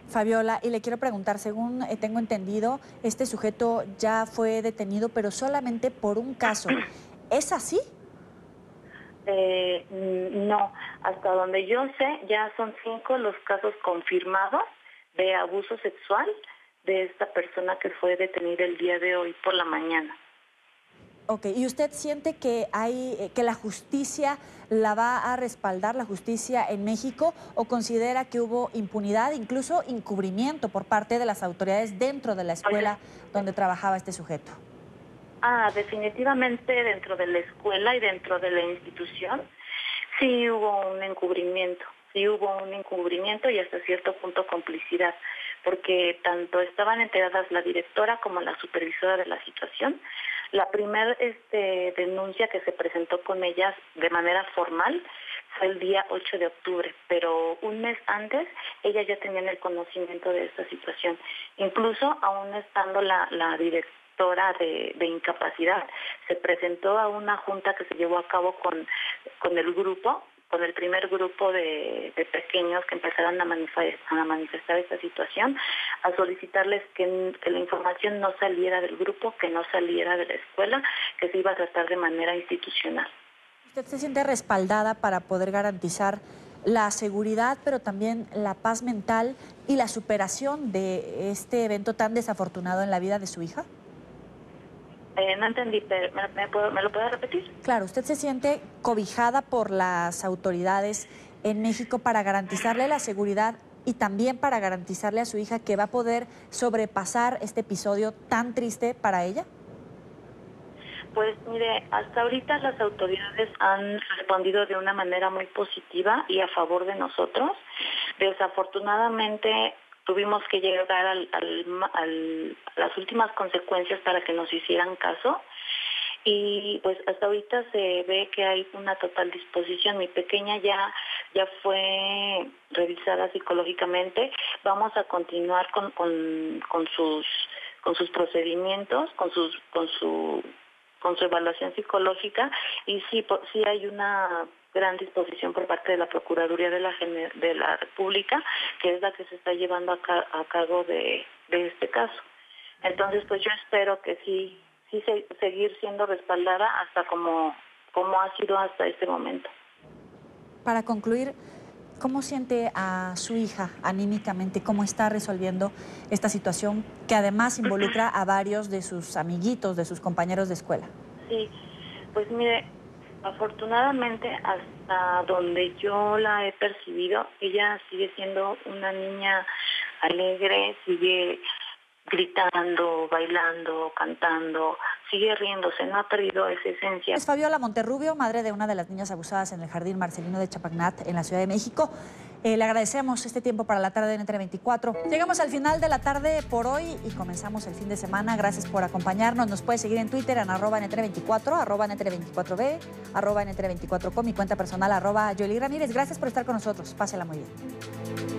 Fabiola, y le quiero preguntar, según tengo entendido, este sujeto ya fue detenido, pero solamente por un caso. ¿Es así?
No, hasta donde yo sé, ya son 5 los casos confirmados de abuso sexual de esta persona que fue detenida el día de hoy por la mañana.
Ok, ¿y usted siente que la justicia la va a respaldar, la justicia en México, o considera que hubo impunidad, incluso encubrimiento por parte de las autoridades dentro de la escuela donde trabajaba este sujeto?
Definitivamente dentro de la escuela y dentro de la institución sí hubo un encubrimiento. Sí hubo un encubrimiento y hasta cierto punto complicidad, porque tanto estaban enteradas la directora como la supervisora de la situación. La primera denuncia que se presentó con ellas de manera formal fue el día 8 de octubre, pero un mes antes ellas ya tenían el conocimiento de esta situación. Incluso aún estando la directora de incapacidad, se presentó a una junta que se llevó a cabo con el grupo, con el primer grupo de pequeños que empezaron a manifestar esta situación, a solicitarles que la información no saliera del grupo, que no saliera de la escuela, que se iba a tratar de manera institucional.
¿Usted se siente respaldada para poder garantizar la seguridad, pero también la paz mental y la superación de este evento tan desafortunado en la vida de su hija?
No entendí, pero ¿me lo puede repetir?
Claro, ¿usted se siente cobijada por las autoridades en México para garantizarle la seguridad y también para garantizarle a su hija que va a poder sobrepasar este episodio tan triste para ella?
Pues mire, hasta ahorita las autoridades han respondido de una manera muy positiva y a favor de nosotros. Desafortunadamente tuvimos que llegar a las últimas consecuencias para que nos hicieran caso y pues hasta ahorita se ve que hay una total disposición. Mi pequeña ya fue revisada psicológicamente. Vamos a continuar con sus procedimientos, con su evaluación psicológica y sí hay una gran disposición por parte de la Procuraduría de la República, que es la que se está llevando a cargo de este caso. Entonces, pues yo espero que sí seguir siendo respaldada hasta como ha sido hasta este momento.
Para concluir, ¿cómo siente a su hija anímicamente? ¿Cómo está resolviendo esta situación que además involucra a varios de sus amiguitos, de sus compañeros de escuela?
Sí, pues mire, afortunadamente hasta donde yo la he percibido, ella sigue siendo una niña alegre, sigue gritando, bailando, cantando, sigue riéndose, no ha perdido esa esencia.
Es Fabiola Monterrubio, madre de una de las niñas abusadas en el Jardín Marcelino de Chapagnat, en la Ciudad de México. Le agradecemos este tiempo para la tarde de NTN24. Llegamos al final de la tarde por hoy y comenzamos el fin de semana. Gracias por acompañarnos. Nos puede seguir en Twitter en @NTN24, @NTN24B, @NTN24com, mi cuenta personal @Yoli Ramírez. Gracias por estar con nosotros. Pásela muy bien.